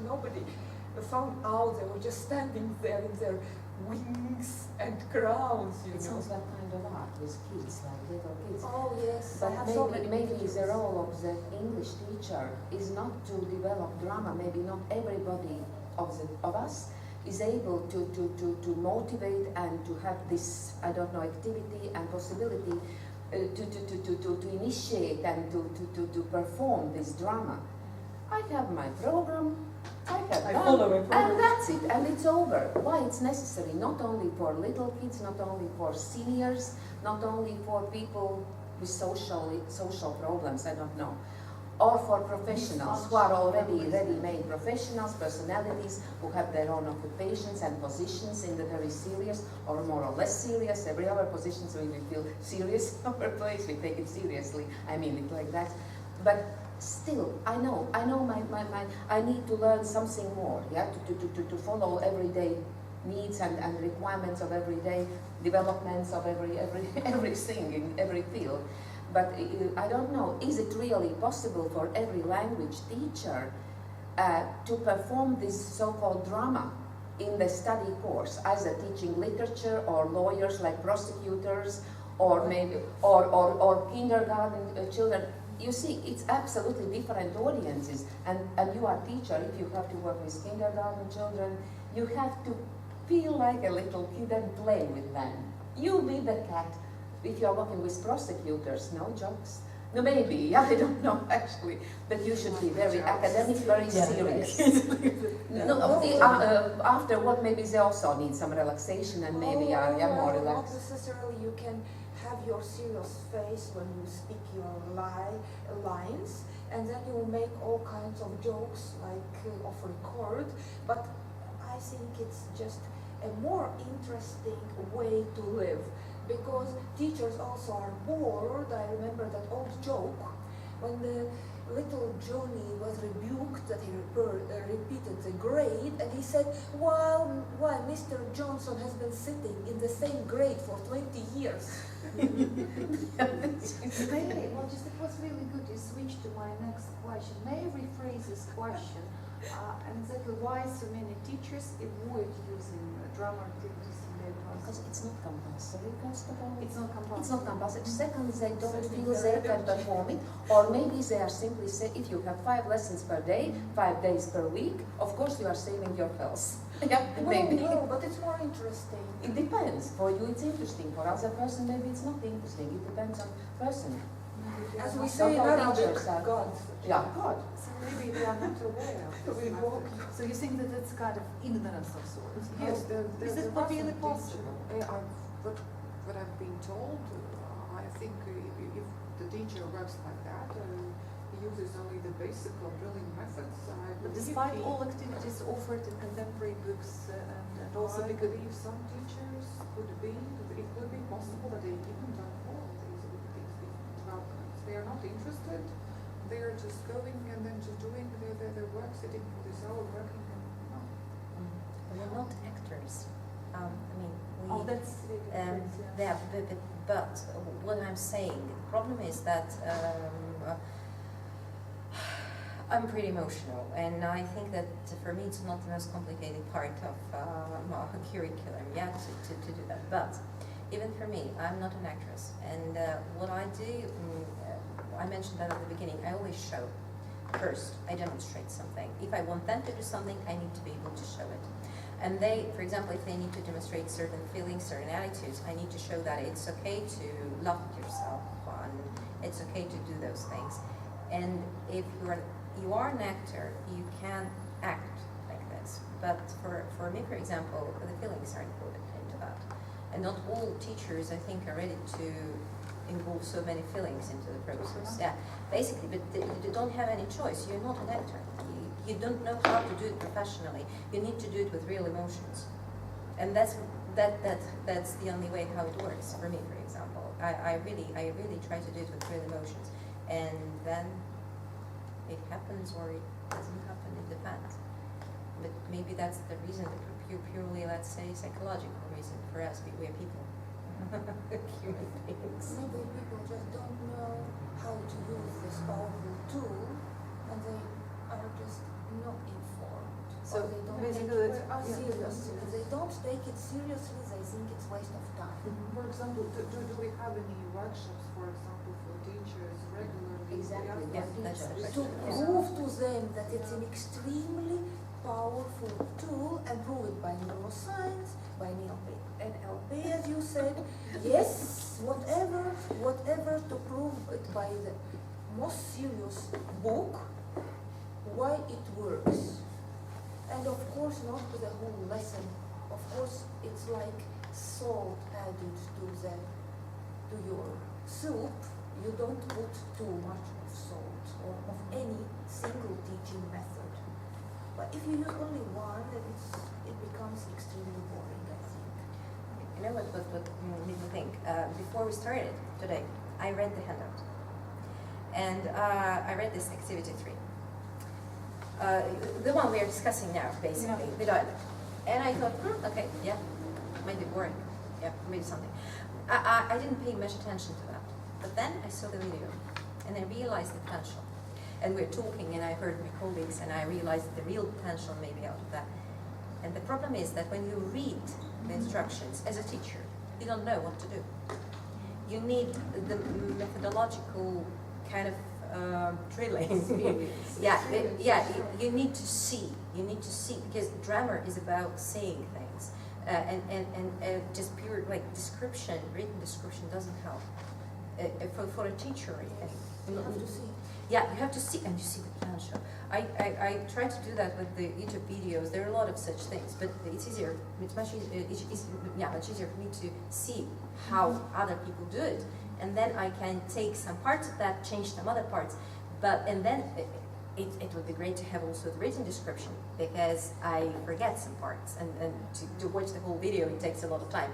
nobody found out. They were just standing there in their wings and crowns, you It know? sounds like kind of art with kids, like little kids. Oh yes, I But have so many maybe pictures. the role of the English teacher is not to develop drama. Maybe not everybody of us is able to motivate and to have this, activity and possibility to initiate and to perform this drama. I have my program, I follow a program, and that's it, and it's over. Why it's necessary, not only for little kids, not only for seniors, not only for people with social problems, I don't know, or for professionals who are already ready-made professionals, personalities who have their own occupations and positions in the very serious or more or less serious. Every other position, so we feel serious in our place, we take it seriously. I mean it like that. But still, I know I need to learn something more, to follow everyday needs and requirements of everyday developments of everything in every field. But I don't know, is it really possible for every language teacher to perform this so-called drama in the study course, either teaching literature or lawyers like prosecutors, or maybe or kindergarten children? You see, it's absolutely different audiences, and you are a teacher. If you have to work with kindergarten children, you have to feel like a little kid and play with them. You be the cat. If you are working with prosecutors, no jokes. No, maybe, I don't know actually, but you should be very academic, very serious. After what, maybe they also need some relaxation and maybe are more Not relaxed. necessarily. You can have your serious face when you speak your lines, and then you make all kinds of jokes like off record, but I think it's just a more interesting way to live, because teachers also are bored. I remember that old joke when the little Johnny was rebuked that he repeated the grade, and he said, why Mr. Johnson has been sitting in the same grade for 20 years. Really, well, just it was really good. You switched to my next question. May I rephrase this question? And exactly why so many teachers avoid using drama activities in their Because classes? it's not compulsory, first of all. It's not compulsory. It's not compulsory. Second, they don't feel they can perform it. Or maybe they are simply say, if you have 5 lessons per day, 5 days per week, of course you are saving your health. Yeah, maybe. No, but it's more interesting. It depends. For you it's interesting. For other person maybe it's not interesting. It depends on person. As we So say in all Arabic, teachers are- God. Yeah, God. So maybe they are not aware of this message. So you think that it's kind of ignorance of sorts? Yes, Is it really possible? What I've been told, I think if the teacher works like that, he uses only the basic or drilling methods. But despite all activities offered in contemporary books and also I because believe some teachers it could be possible that they even don't follow these developments. They are not interested. They are just going and then just doing their work, sitting for this hour working. And, no. we're not actors. I mean, we. Oh, that's really different, Yeah, but what I'm saying, the problem is that I'm pretty emotional, and I think that for me it's not the most complicated part of my curriculum, yeah, to do that. But even for me, I'm not an actress, and what I do, I mentioned that at the beginning, I always show. First, I demonstrate something. If I want them to do something, I need to be able to show it. And they, for example, if they need to demonstrate certain feelings, certain attitudes, I need to show that it's okay to laugh at yourself, and it's okay to do those things. And if you are an actor, you can act like this. But for me, for example, the feelings are included into that. And not all teachers, I think, are ready to involve so many feelings into the process. Yeah, basically, but you don't have any choice. You're not an actor. You don't know how to do it professionally. You need to do it with real emotions, and that's the only way how it works for me. For example, I really try to do it with real emotions, and then it happens or it doesn't happen. It depends. But maybe that's the reason, the purely, let's say, psychological reason for us. We're people, human beings. Maybe people just don't know how to use this powerful tool, and they are just not informed. So or they don't basically take it it's- seriously. If they don't take it seriously, they think it's waste of time. For example, do we have any workshops, for example, for teachers regularly? Exactly, Yeah, yeah, that's for the To teachers. prove to them that it's an extremely powerful tool, and prove it by neuroscience, by NLP, as you said. Yes, whatever to prove it by the most serious book, why it works. And of course not the whole lesson. Of course it's like salt added to your soup. You don't put too much of salt or of any single teaching method. But if you use only one, then it becomes extremely boring, I think. You know what made me think? Before we started today, I read the handout. And I read this activity 3. The one we are discussing now, basically, the dialogue. And I thought, okay, yeah, might be boring. Yeah, maybe something. I didn't pay much attention to that. But then I saw the video, and I realized the potential. And we're talking, and I heard my colleagues, and I realized the real potential maybe out of that. And the problem is that when you read the instructions as a teacher, you don't know what to do. You need the methodological kind of drilling. You need to see. You need to see, because grammar is about saying things, and just pure like description, written description doesn't help. For a teacher, I think. You have to see. Yeah, you have to see, and you see the potential. I try to do that with the YouTube videos. There are a lot of such things, but it's easier. It's much easier. Much easier for me to see how other people do it, and then I can take some parts of that, change some other parts. And then it would be great to have also the written description, because I forget some parts, and to watch the whole video it takes a lot of time,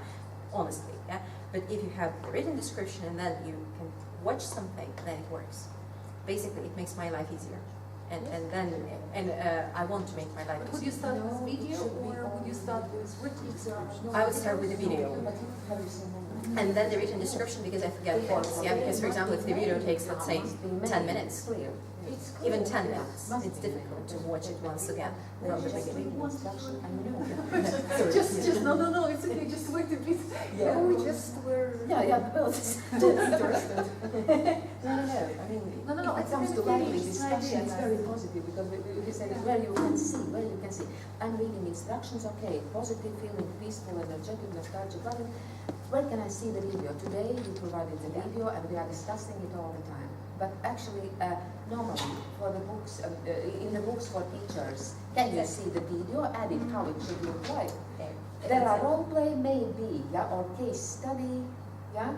honestly. Yeah, but if you have the written description and then you can watch something, then it works. Basically, it makes my life easier, and I want to make my life Would you easier. start with video or would you start with written description? I would start with the video, and then the written description, because I forget parts. Yeah, because for example, if the video takes, let's say, 10 minutes, It's even 10 minutes, it's difficult to watch it once again from the beginning. Just no, it's okay, just wait a bit. Yeah, we just were. both. Interested. I mean, No, if it comes to lively discussion, it's very positive, because we say where you can see. I'm reading instructions, okay, positive feeling, peaceful, energetic, nostalgic, loving. Where can I see the video? Today you provided the video and we are discussing it all the time. But actually, normally for the books, in the books for teachers, can you see the video, added how it should look like? There are role play, maybe, yeah, or case study, yeah,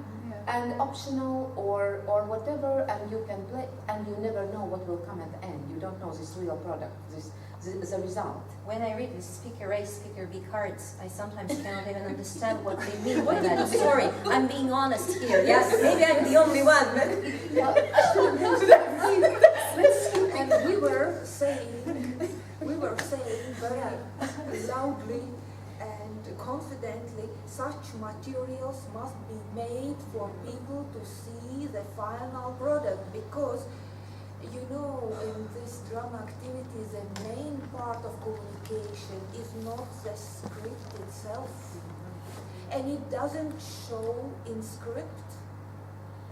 and optional or whatever, and you can play, and you never know what will come at the end. You don't know this real product, this the result. When I read the speaker A, speaker B cards, I sometimes cannot even understand what they mean by that. Sorry, I'm being honest here. Yes, maybe I'm the only one, but And we were saying very loudly and confidently, such materials must be made for people to see the final product, because you know, in this drama activity, the main part of communication is not the script itself, and it doesn't show in script,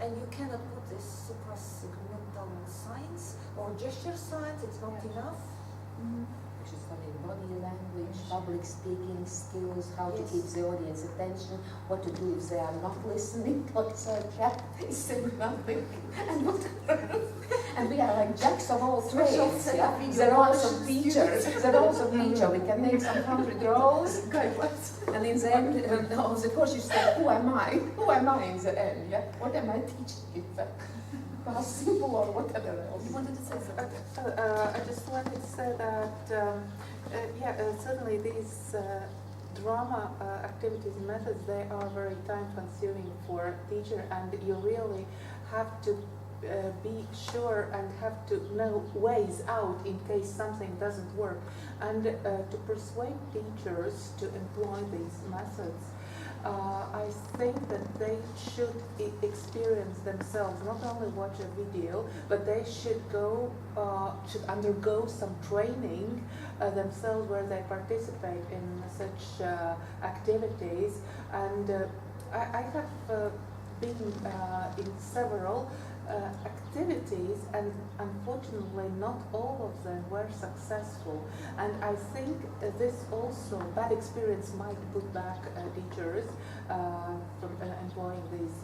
and you cannot put this suprasegmental signs or gesture signs, it's not enough. Which is studying body language, public speaking skills, how to Yes. keep the audience attention, what to do if they are not listening, like so Jack is saying nothing, and what and we are like jacks of all trades, yeah? They're also teachers, they're also teacher, we can make some 100 roles, and in the end of the course you say, who am I? Who am I in the end, yeah? What am I teaching you? How simple or whatever else. You wanted to say something? I just wanted to say that, certainly these drama activities and methods, they are very time-consuming for a teacher, and you really have to be sure and have to know ways out in case something doesn't work, and to persuade teachers to employ these methods. I think that they should experience themselves, not only watch a video, but they should undergo some training themselves where they participate in such activities. And I have been in several activities, and unfortunately not all of them were successful, and I think this also bad experience might put back teachers from employing these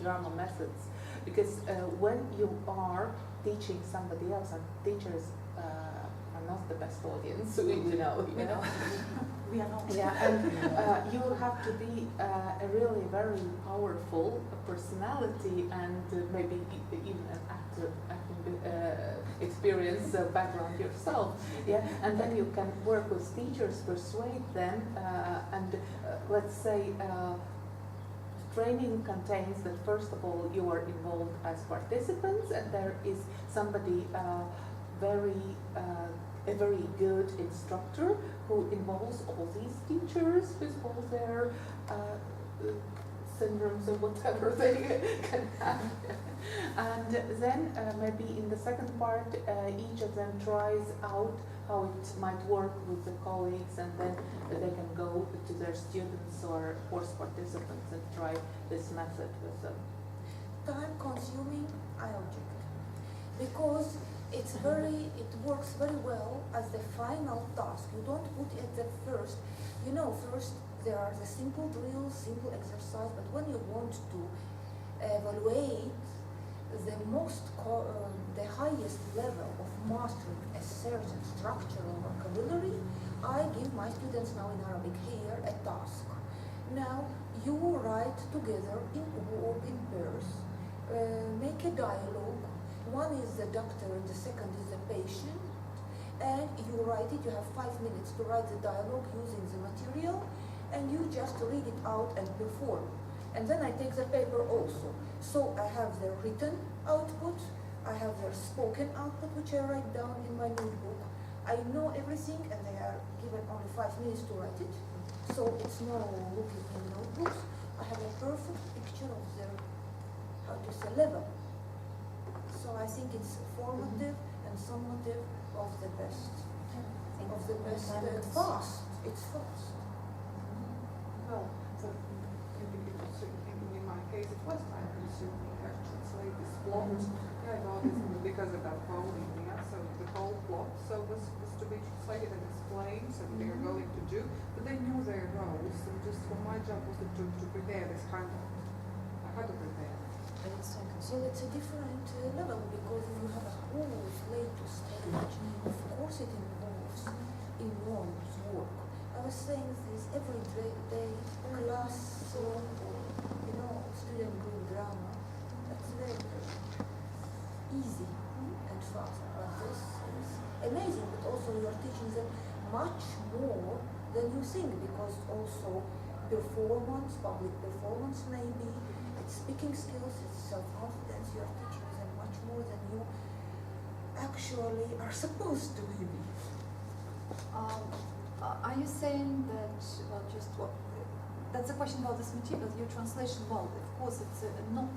drama methods, because when you are teaching somebody else, and teachers are not the best audience, you know. We are not. Yeah, and you have to be a really very powerful personality, and maybe even an acting experience background yourself. Yeah, and then you can work with teachers, persuade them, and let's say training contains that first of all you are involved as participants, and there is somebody a very good instructor who involves all these teachers with all their syndromes or whatever they can have. And then maybe in the second part, each of them tries out how it might work with the colleagues, and then they can go to their students or course participants and try this method with them. Time consuming, I object, because it works very well as the final task. You don't put it at first. First there are the simple drills, simple exercise, but when you want to evaluate the highest level of mastering a certain structure or vocabulary, I give my students now in Arabic here a task. Now you write together in pairs, make a dialogue. One is the doctor and the second is the patient, and you write it. You have 5 minutes to write the dialogue using the material, and you just read it out and perform. And then I take the paper also. So I have the written output, I have their spoken output, which I write down in my notebook. I know everything, and they are given only 5 minutes to write it. So it's no looking in notebooks. I have a perfect picture of their, level. So I think it's formative and summative of the best. Fast. It's fast. Well, so in my case, it was time consuming. I have to translate this plot. About this because of that coding. Yeah, so the whole plot was to be translated and explained, so what they are going to do. But they knew their roles, and just my job was to prepare this kind of. I had to prepare. So it's a different level, because if you have a whole slate to stage, of course it involves enormous work. I was saying this every day, classroom or student group drama. That's very, very easy and fast. But this is amazing, but also you are teaching them much more than you think, because also performance, public performance maybe, it's speaking skills, it's self-confidence, you are teaching them much more than you actually are supposed to maybe. Are you saying that, well, just what, that's a question about this material, your translation, well, of course it's not,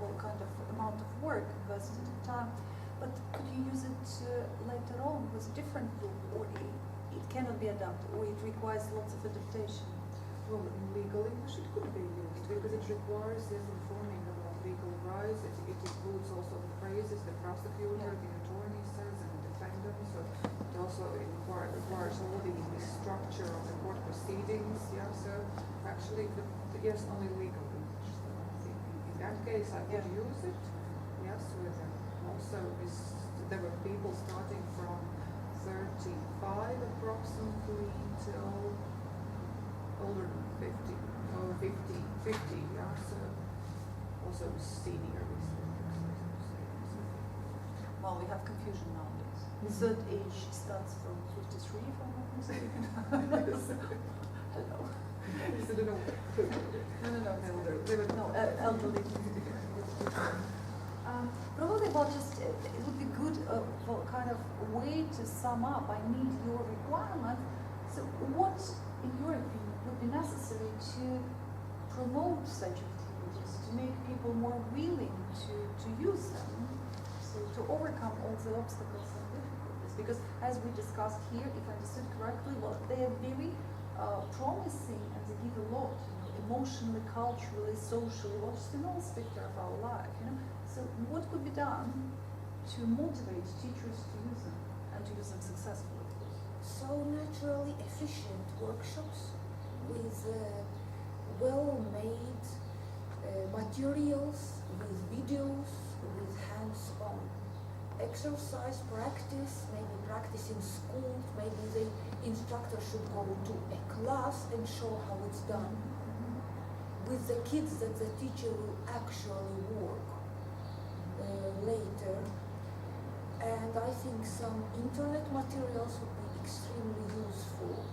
well, kind of amount of work invested in time, but could you use it later on with a different book, or it cannot be adapted, or it requires lots of adaptation? Well, in legal English it could be used because it requires this informing about legal rights. It includes also the phrases the prosecutor, the attorney says, and the defendant. So it also requires all the structure of the court proceedings. Yeah. So actually, yes, only legal English. So I think in that case I would use it. Yes, with also there were people starting from 35 approximately till older than 50, or 50, yeah, so also senior Well, we have confusion nowadays. The third age starts from 53, if I'm not mistaken. Hello. No, elderly. Probably about just, it would be good for kind of way to sum up. I need your requirement. So what, in your opinion, would be necessary to promote such activities, to make people more willing to use them, so to overcome all the obstacles and difficulties? Because as we discussed here, if I understood correctly, well, they are very promising and they give a lot, emotionally, culturally, socially, well, just in all spectrum of our life, So what could be done to motivate teachers to use them and to use them successfully? So naturally efficient workshops with well-made materials, with videos, with hands-on exercise practice, maybe practice in school, maybe the instructor should go to a class and show how it's done with the kids that the teacher will actually work later. And I think some internet materials would be extremely useful.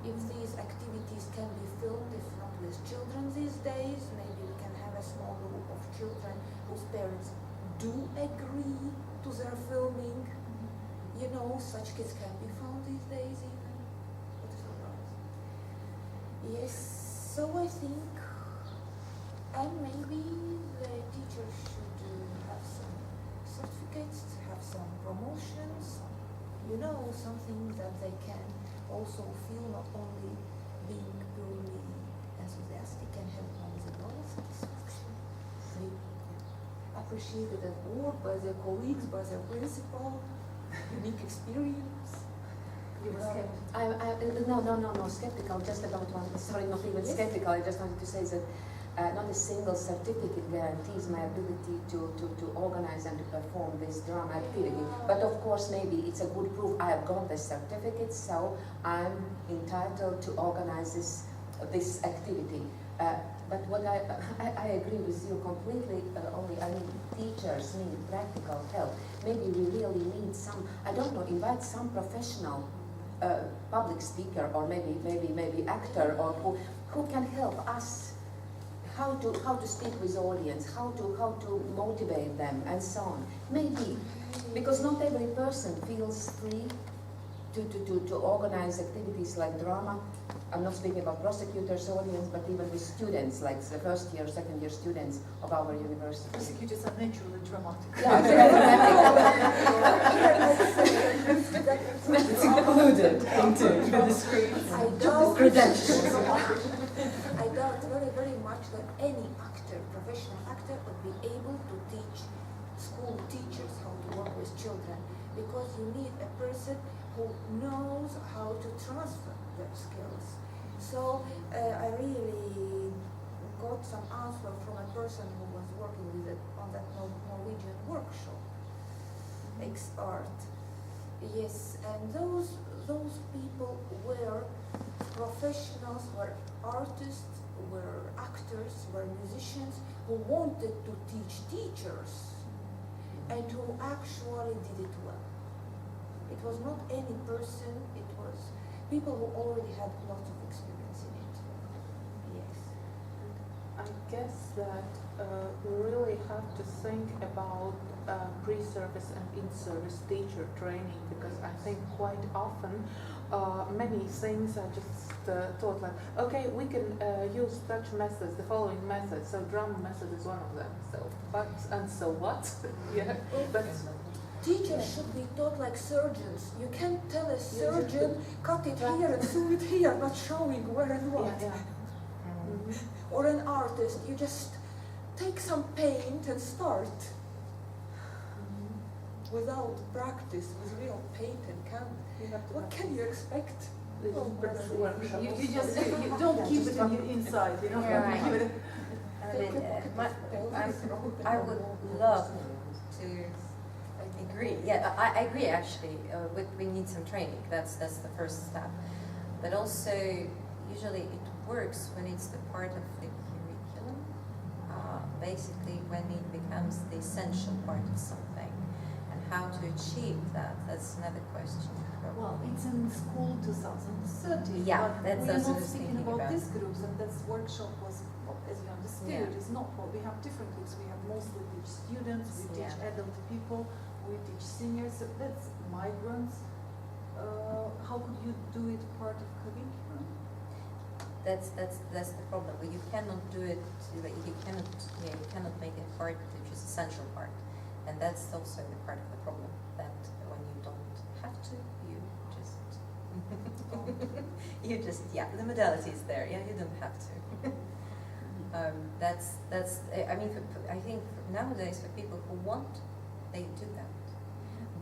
If these activities can be filmed, if not with children these days, maybe we can have a small group of children whose parents do agree to their filming. Such kids can be found these days even. What a surprise. Yes, so I think, and maybe the teachers should have some certificates, have some promotions, something that they can also feel not only being purely enthusiastic and have only the moral satisfaction. They appreciated at work by their colleagues, by their principal, unique experience. You were skeptical? No, skeptical, just about one, sorry, not even skeptical, I just wanted to say that not a single certificate guarantees my ability to organize and to perform this drama activity. But of course, maybe it's a good proof I have got the certificate, so I'm entitled to organize this activity. But what I agree with you completely, only I mean teachers need practical help. Maybe we really need some, I don't know, invite some professional public speaker or maybe actor or who can help us how to speak with audience, how to motivate them and so on. Maybe, because not every person feels free to organize activities like drama. I'm not speaking about prosecutors' audience, but even with students, like the first year, second year students of our university. Prosecutors are naturally dramatic. It's included into the screen. I credentials. I doubt very, very much that any actor, professional actor, would be able to teach school teachers how to work with children, because you need a person who knows how to transfer their skills. So I really got some answer from a person who was working with it on that Norwegian workshop, X-Art. Yes, and those people were professionals, were artists, were actors, were musicians who wanted to teach teachers and who actually did it well. It was not any person, it was people who already had lots of experience in it. Yes. I guess that we really have to think about pre-service and in-service teacher training, because I think quite often many things I just thought like, okay, we can use such methods, the following methods. So drum method is one of them. So, but and so what? Yeah, but Teachers should be taught like surgeons. You can't tell a surgeon, cut it here and sew it here, not showing where and what. yeah. Or an artist, you just take some paint and start. Without practice, with real paint and canvas, You have to what have can you expect? You just you don't keep it inside, you know. Yeah, right. Keep it- I mean, I would love to agree. Yeah, I agree actually. We need some training. That's the first step. But also, usually it works when it's the part of the curriculum. Basically, when it becomes the essential part of something, and how to achieve that's another question. Well, it's in school 2030. Yeah, but that's we are also not just speaking thinking about about. these groups, and this workshop was, as you understood, Yeah. is not what we have different groups. We have mostly teach students, we teach Yeah. adult people, we teach seniors. So that's migrants. How could you do it part of curriculum? That's the problem. You cannot do it. You cannot make it part which is essential part, and that's also the part of the problem. That when you don't have to, you just the modality is there. Yeah, you don't have to. That's. I mean, I think nowadays for people who want, they do that.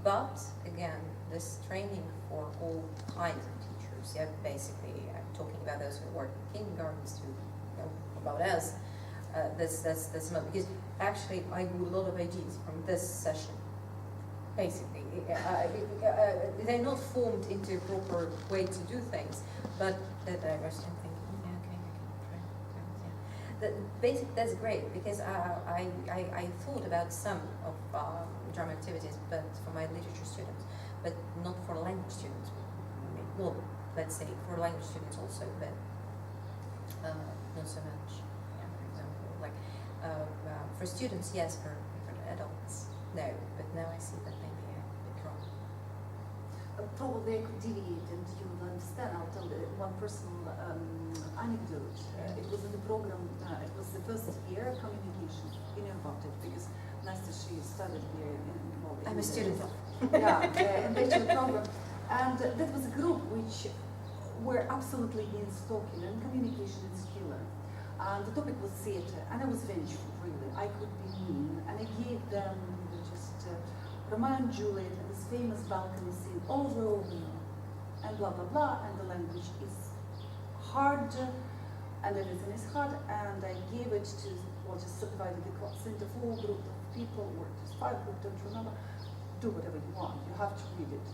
But again, this training for all kinds of teachers. Yeah, basically, I'm talking about those who work in kindergartens, who know about us. That's not because actually I got a lot of ideas from this session. Basically, they're not formed into a proper way to do things, but that I was thinking, yeah, okay, I can try. Yeah. That's great because I thought about some of drama activities, but for my literature students, but not for language students. Well, let's say for language students also, but not so much. Yeah, for example, like for students, yes. For the adults, no. But now I see that maybe a bit wrong. Probably I could deviate and you will understand. I'll tell one personal anecdote. It was in the program, it was the first year of communication. You know about it because Nasta, she studied here I'm a student. Yeah, in the bachelor program. And that was a group which were absolutely in Stockholm and communication is killer. And the topic was theatre, and I was vengeful, really. I could be mean, and I gave them just Romeo and Juliet and this famous balcony scene over, and blah blah blah, and the language is hard, and everything is hard, and I gave it to, well, just subdivided the class into 4 groups of people, or just 5 groups, don't remember. Do whatever you want, you have to read it.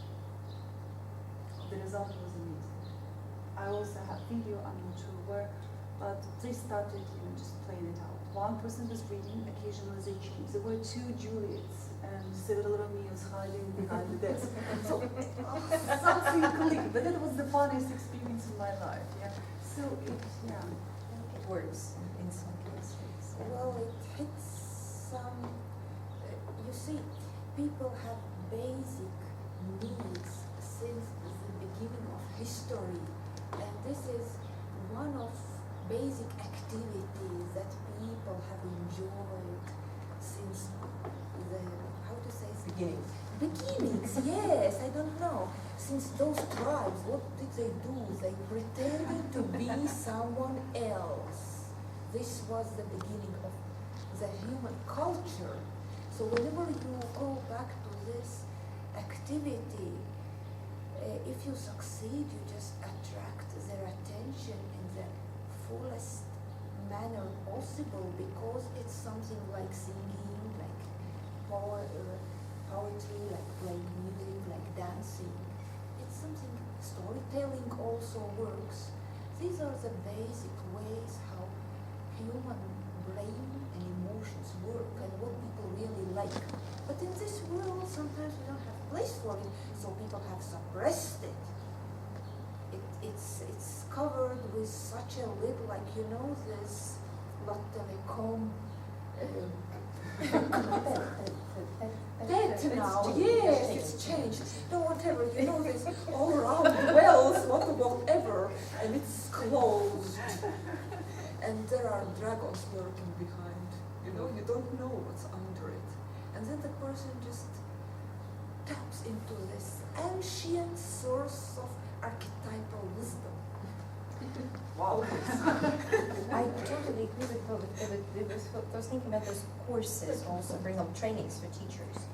The result was amazing. I also have video, I'm not sure where, but they started, just playing it out. One person was reading, occasionally they changed. There were 2 Juliets and several Romeos hiding behind the desk. So, something clicked, but that was the funniest experience in my life, yeah. So, It works in some cases. Yeah. Well, it hits some. You see, people have basic needs since the beginning of history, and this is one of basic activities that people have enjoyed since the, how to say, Beginnings. Beginnings, yes, I don't know. Since those tribes, what did they do? They pretended to be someone else. This was the beginning of the human culture. So whenever you go back to this activity, if you succeed, you just attract their attention in the fullest manner possible because it's something like singing, like poetry, like playing music, like dancing. It's something, storytelling also works. These are the basic ways how human brain and emotions work and what people really like. But in this world, sometimes we don't have place for it, so people have suppressed it. It's covered with such a little, like this La Telecom That now, yes, it's changed. No, whatever, you know, this all around wells, whatever, and it's closed. And there are dragons lurking behind. You know, you don't know what's under it. And then the person just taps into this ancient source of archetypal wisdom. Wow. I totally agree with I was thinking about those courses also bring up trainings for teachers.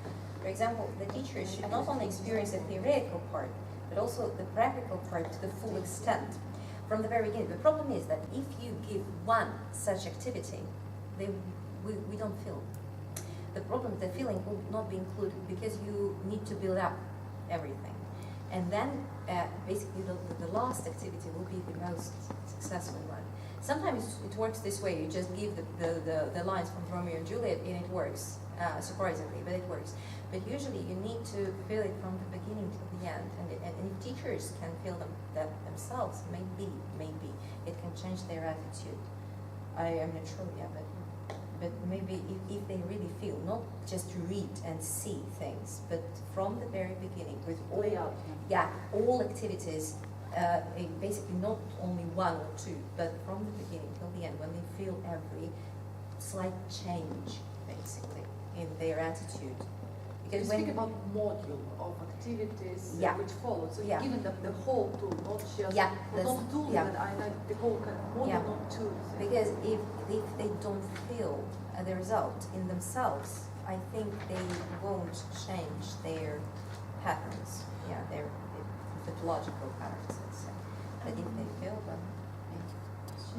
For example, the teachers should not only experience the theoretical part, but also the practical part to the full extent from the very beginning. The problem is that if you give one such activity, we don't feel. The problem, the feeling will not be included because you need to build up everything. And then basically the last activity will be the most successful one. Sometimes it works this way, you just give the lines from Romeo and Juliet and it works, surprisingly, but it works. But usually you need to feel it from the beginning to the end. And if teachers can feel that themselves, maybe it can change their attitude. I am not sure yet, but maybe if they really feel, not just to read and see things, but from the very beginning with all activities, basically not only one or two, but from the beginning till the end, when they feel every slight change, basically, in their attitude. You speak about module of activities which follow. So Yeah. you're giving them the whole tool, not just not tool, but I like the whole kind of module, not tool. Because if they don't feel the result in themselves, I think they won't change their patterns. Yeah, their pathological patterns, let's say. But if they feel them,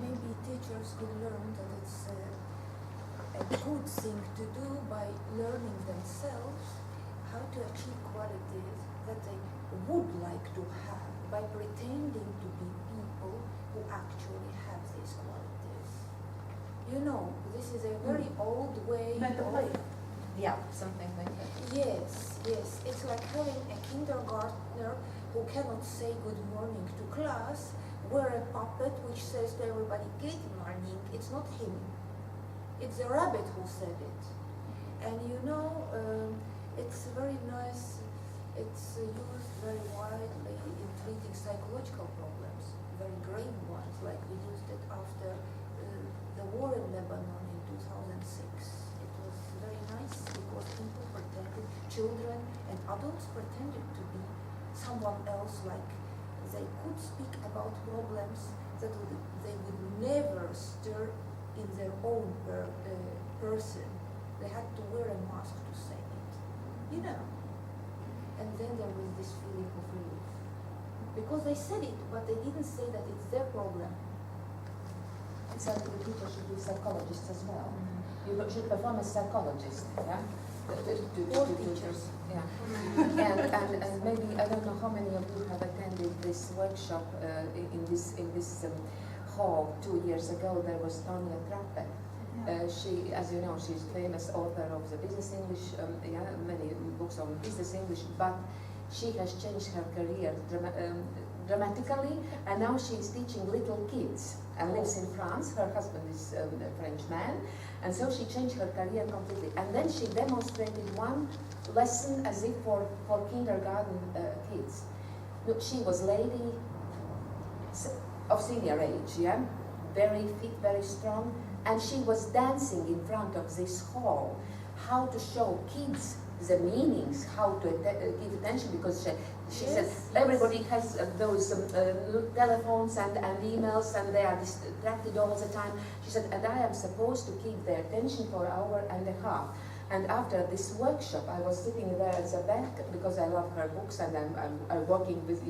Maybe teachers could learn that it's a good thing to do by learning themselves how to achieve qualities that they would like to have by pretending to be people who actually have these qualities. You know, this is a very old way of... yeah, something like that. Yes, yes. It's like having a kindergartner who cannot say good morning to class, wear a puppet which says to everybody, good morning. It's not him. It's a rabbit who said it. And you know, it's very nice. It's used very widely in treating psychological problems, very grave ones, like we used it after the war in Lebanon in 2006. It was very nice because people pretended, children and adults pretended to be someone else, like they could speak about problems that they would never stir in their own person. They had to wear a mask to say it, you know. And then there was this feeling of relief. Because they said it, but they didn't say that it's their problem. Exactly, people should be psychologists as well. You should perform as psychologist, yeah? Or teachers. Yeah. And maybe, I don't know how many of you have attended this workshop in this hall 2 years ago. There was Tanya Trappe. She, as you know, she's famous author of the Business English, many books on Business English, but she has changed her career dramatically, and now she's teaching little kids and lives in France. Her husband is a French man, and so she changed her career completely. And then she demonstrated one lesson as if for kindergarten kids. Look, she was lady of senior age, yeah, very fit, very strong, and she was dancing in front of this hall, how to show kids the meanings, how to give attention, because she said everybody has those telephones and emails, and they are distracted all the time. She said, and I am supposed to keep their attention for an hour and a half. And after this workshop, I was sitting there at the back because I love her books, and I'm working with,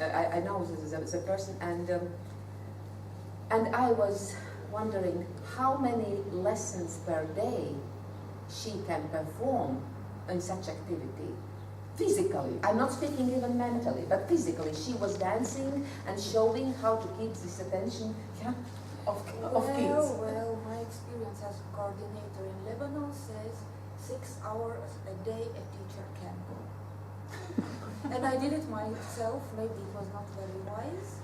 I know the person, and I was wondering how many lessons per day she can perform in such activity. Physically, I'm not speaking even mentally, but physically, she was dancing and showing how to keep this attention of kids. Well, my experience as a coordinator in Lebanon says 6 hours a day a teacher can go. And I did it myself. Maybe it was not very wise.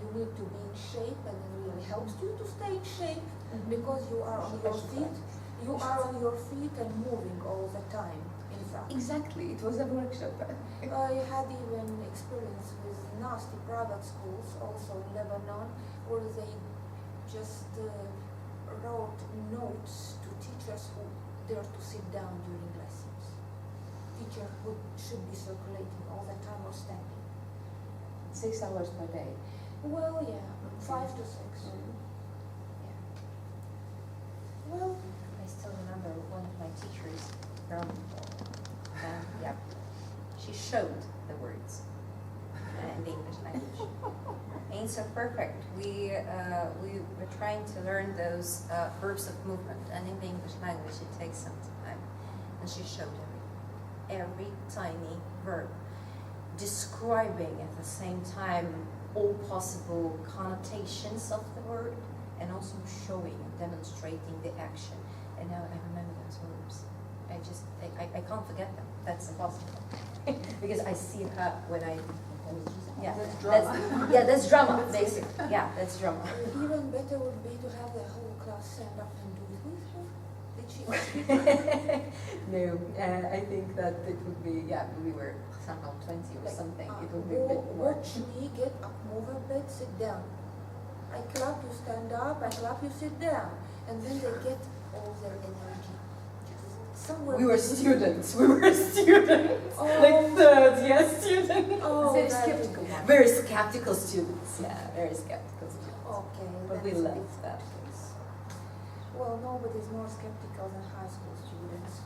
You need to be in shape, and it really helps you to stay in shape because you are on your feet You are on your feet and moving all the time, in fact. Exactly, it was a workshop. I had even experience with nasty private schools, also in Lebanon, where they just wrote notes to teachers who dare to sit down during lessons. Teacher who should be circulating all the time or standing. 6 hours per day. Well, yeah, 5 to 6. Yeah. Well, I still remember one of my teachers from, yeah, she showed the words in the English language. Ain't so perfect. We were trying to learn those verbs of movement, and in the English language it takes some time. And she showed every tiny verb, describing at the same time all possible connotations of the word, and also showing and demonstrating the action. And now I remember those verbs. I can't forget them. That's impossible. Because I see her when I, yeah, That's drama. that's drama, basically. Yeah, that's drama. even better would be to have the whole class stand up and do it with her. Did she? No, I think that it would be, yeah, we were somehow 20 or something. It would be a bit more. Watch me get up, move a bit, sit down. I clap, you stand up, I clap, you sit down. And then they get all their energy. Just somewhere. We were students. Oh. Like third year students. Oh, Very that- skeptical one. Very skeptical students. Yeah, very skeptical students. Okay. But we that's loved it. that place. Well, nobody's more skeptical than high school students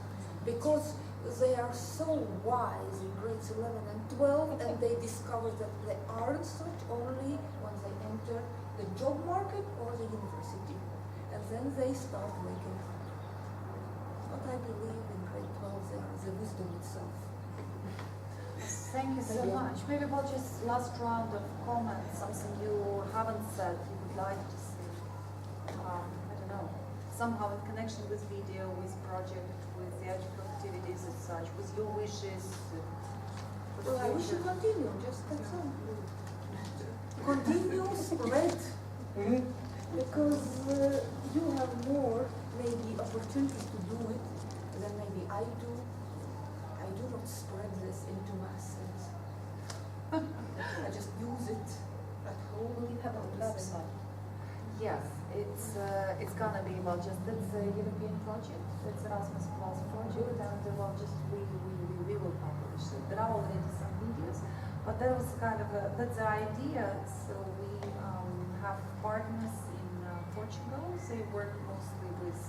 because they are so wise in grades 11 and 12 and they discover that they aren't such only when they enter the job market or the university. And then they start waking up. But I believe in grade 12 they are the wisdom itself. Thank you so much. Maybe we'll just last round of comments, something you haven't said you would like to see. I don't know, somehow in connection with video, with project, with the educational activities as such, with your wishes. For the Well, I wish you future. continue, just continue. Continue, spread, because you have more maybe opportunities to do it than maybe I do. I do not spread this into masses. I just use it at home. Will you have a website? Yes, it's gonna be, well, just, it's a European project, it's Erasmus Plus project, and well, just we will publish it. There are already some videos, but that was kind of that's the idea. So we have partners in Portugal. They work mostly with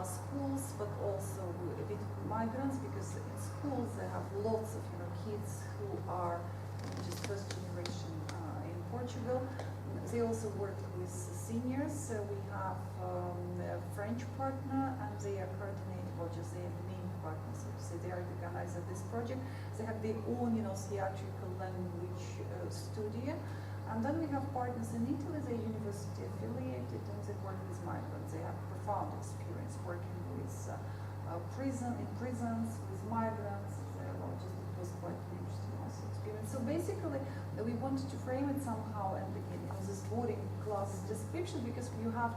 schools, but also with migrants, because in schools they have lots of kids who are just first generation in Portugal. They also work with seniors. So we have a French partner, and they are coordinating, well, just they are the main partners. So they are the organizer of this project. They have their own, theatrical language studio. And then we have partners in Italy. They're university affiliated, and they work with migrants. They have profound experience working with prisons, with migrants. Well, just it was quite an interesting also experience. So basically, we wanted to frame it somehow and begin this boarding class description, because you have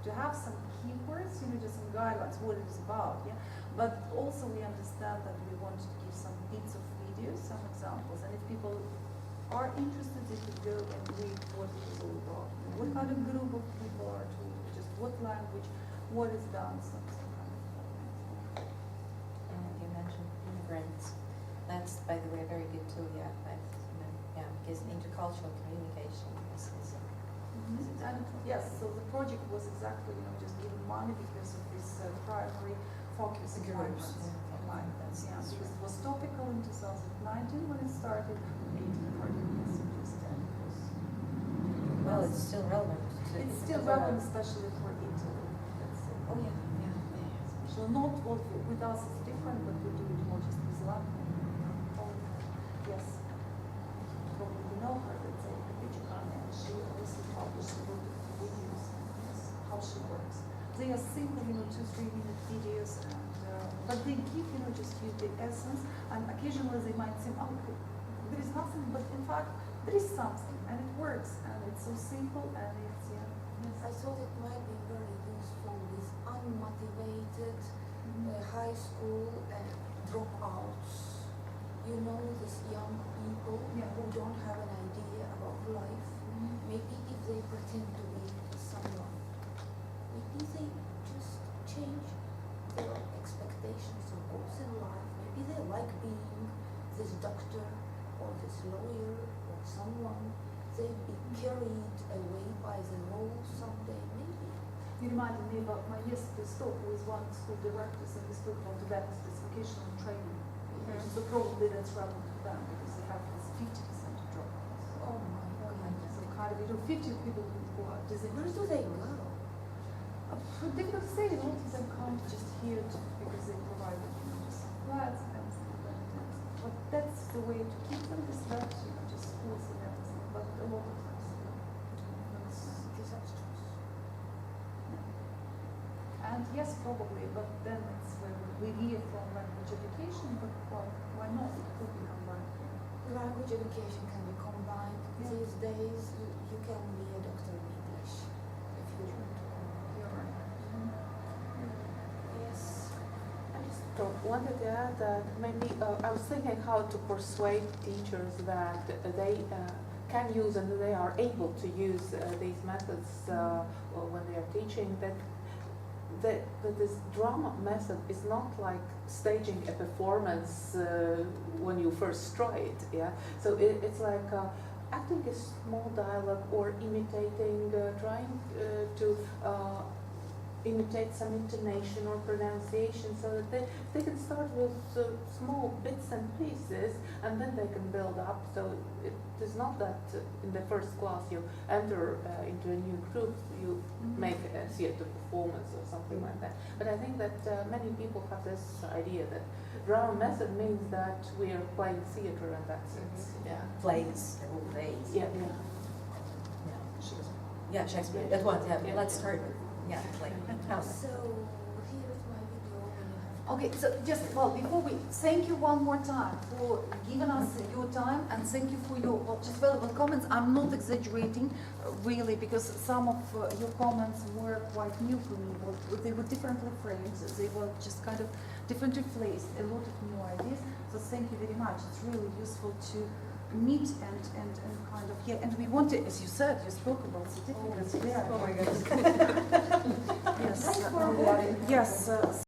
to have some keywords, just some guidelines what it is about. Yeah, but also we understand that we wanted to give some bits of videos, some examples, and if people are interested, they could go and read what it is all about. What kind of group of people are to just what language, what is done, some kind of thing. And you mentioned immigrants. That's, by the way, a very good tool. Yeah, yeah, because intercultural communication is And yes, so the project was exactly, just giving money because of this primary focus on Groups, migrants. Yeah, because it was topical in 2019 when it started, 18 years just then. well, it's still relevant. It's still relevant, especially for Italy. That's it. Oh yeah, yeah. So not what with us is different, but we do it more just with Latvia. Yes. Probably you know her, that's a Kapichikane, and she also published a lot of videos on how she works. They are simple, 2-3 minute videos, and but they give, just you the essence, and occasionally they might seem, oh, there is nothing, but in fact, there is something, and it works, and it's so simple, and it's, I thought it might be very useful with unmonetized high school dropouts, you know, these young people who don't have an idea about life. Maybe if they pretend to be someone, maybe they just change their expectations or goals in life. Maybe they like being this doctor or this lawyer or someone. They be carried away by the role someday, maybe. You reminded me about my yesterday's talk with one school director, and we spoke about advanced vocational training. So probably that's relevant to them because they have this 50% of dropouts. Oh my God. So kind of, 50 people who are Where do they go? Difficult to say, a lot of them come just here because they provide just flats and things like that. But that's the way to keep them distracted, just schools and everything. But a lot of times, it's disastrous. And yes, probably, but then it's when we hear from language education, but well, why not? It could be combined. Language education can be combined. These days, you can be a doctor in English if you want to. You're right. Yes. I just wanted to add that maybe I was thinking how to persuade teachers that they can use and they are able to use these methods when they are teaching. That this drama method is not like staging a performance when you first try it. Yeah, so it's like acting a small dialogue or imitating, trying to imitate some intonation or pronunciation, so that they can start with small bits and pieces, and then they can build up. So it is not that in the first class you enter into a new group, you make a theater performance or something like that. But I think that many people have this idea that drama method means that we are playing theater and that's it. Yeah. Plays, they're all plays. Yeah. Yeah, Shakespeare. That one, yeah. Let's start with, like, So here is my video when you have. Okay, so just, well, before we, thank you one more time for giving us your time, and thank you for your just valuable comments. I'm not exaggerating, really, because some of your comments were quite new for me. They were differently framed, they were just kind of differently placed, a lot of new ideas. So thank you very much. It's really useful to meet and kind of, yeah, and we want to, as you said, you spoke about certificates. oh my goodness. Yes. Yes.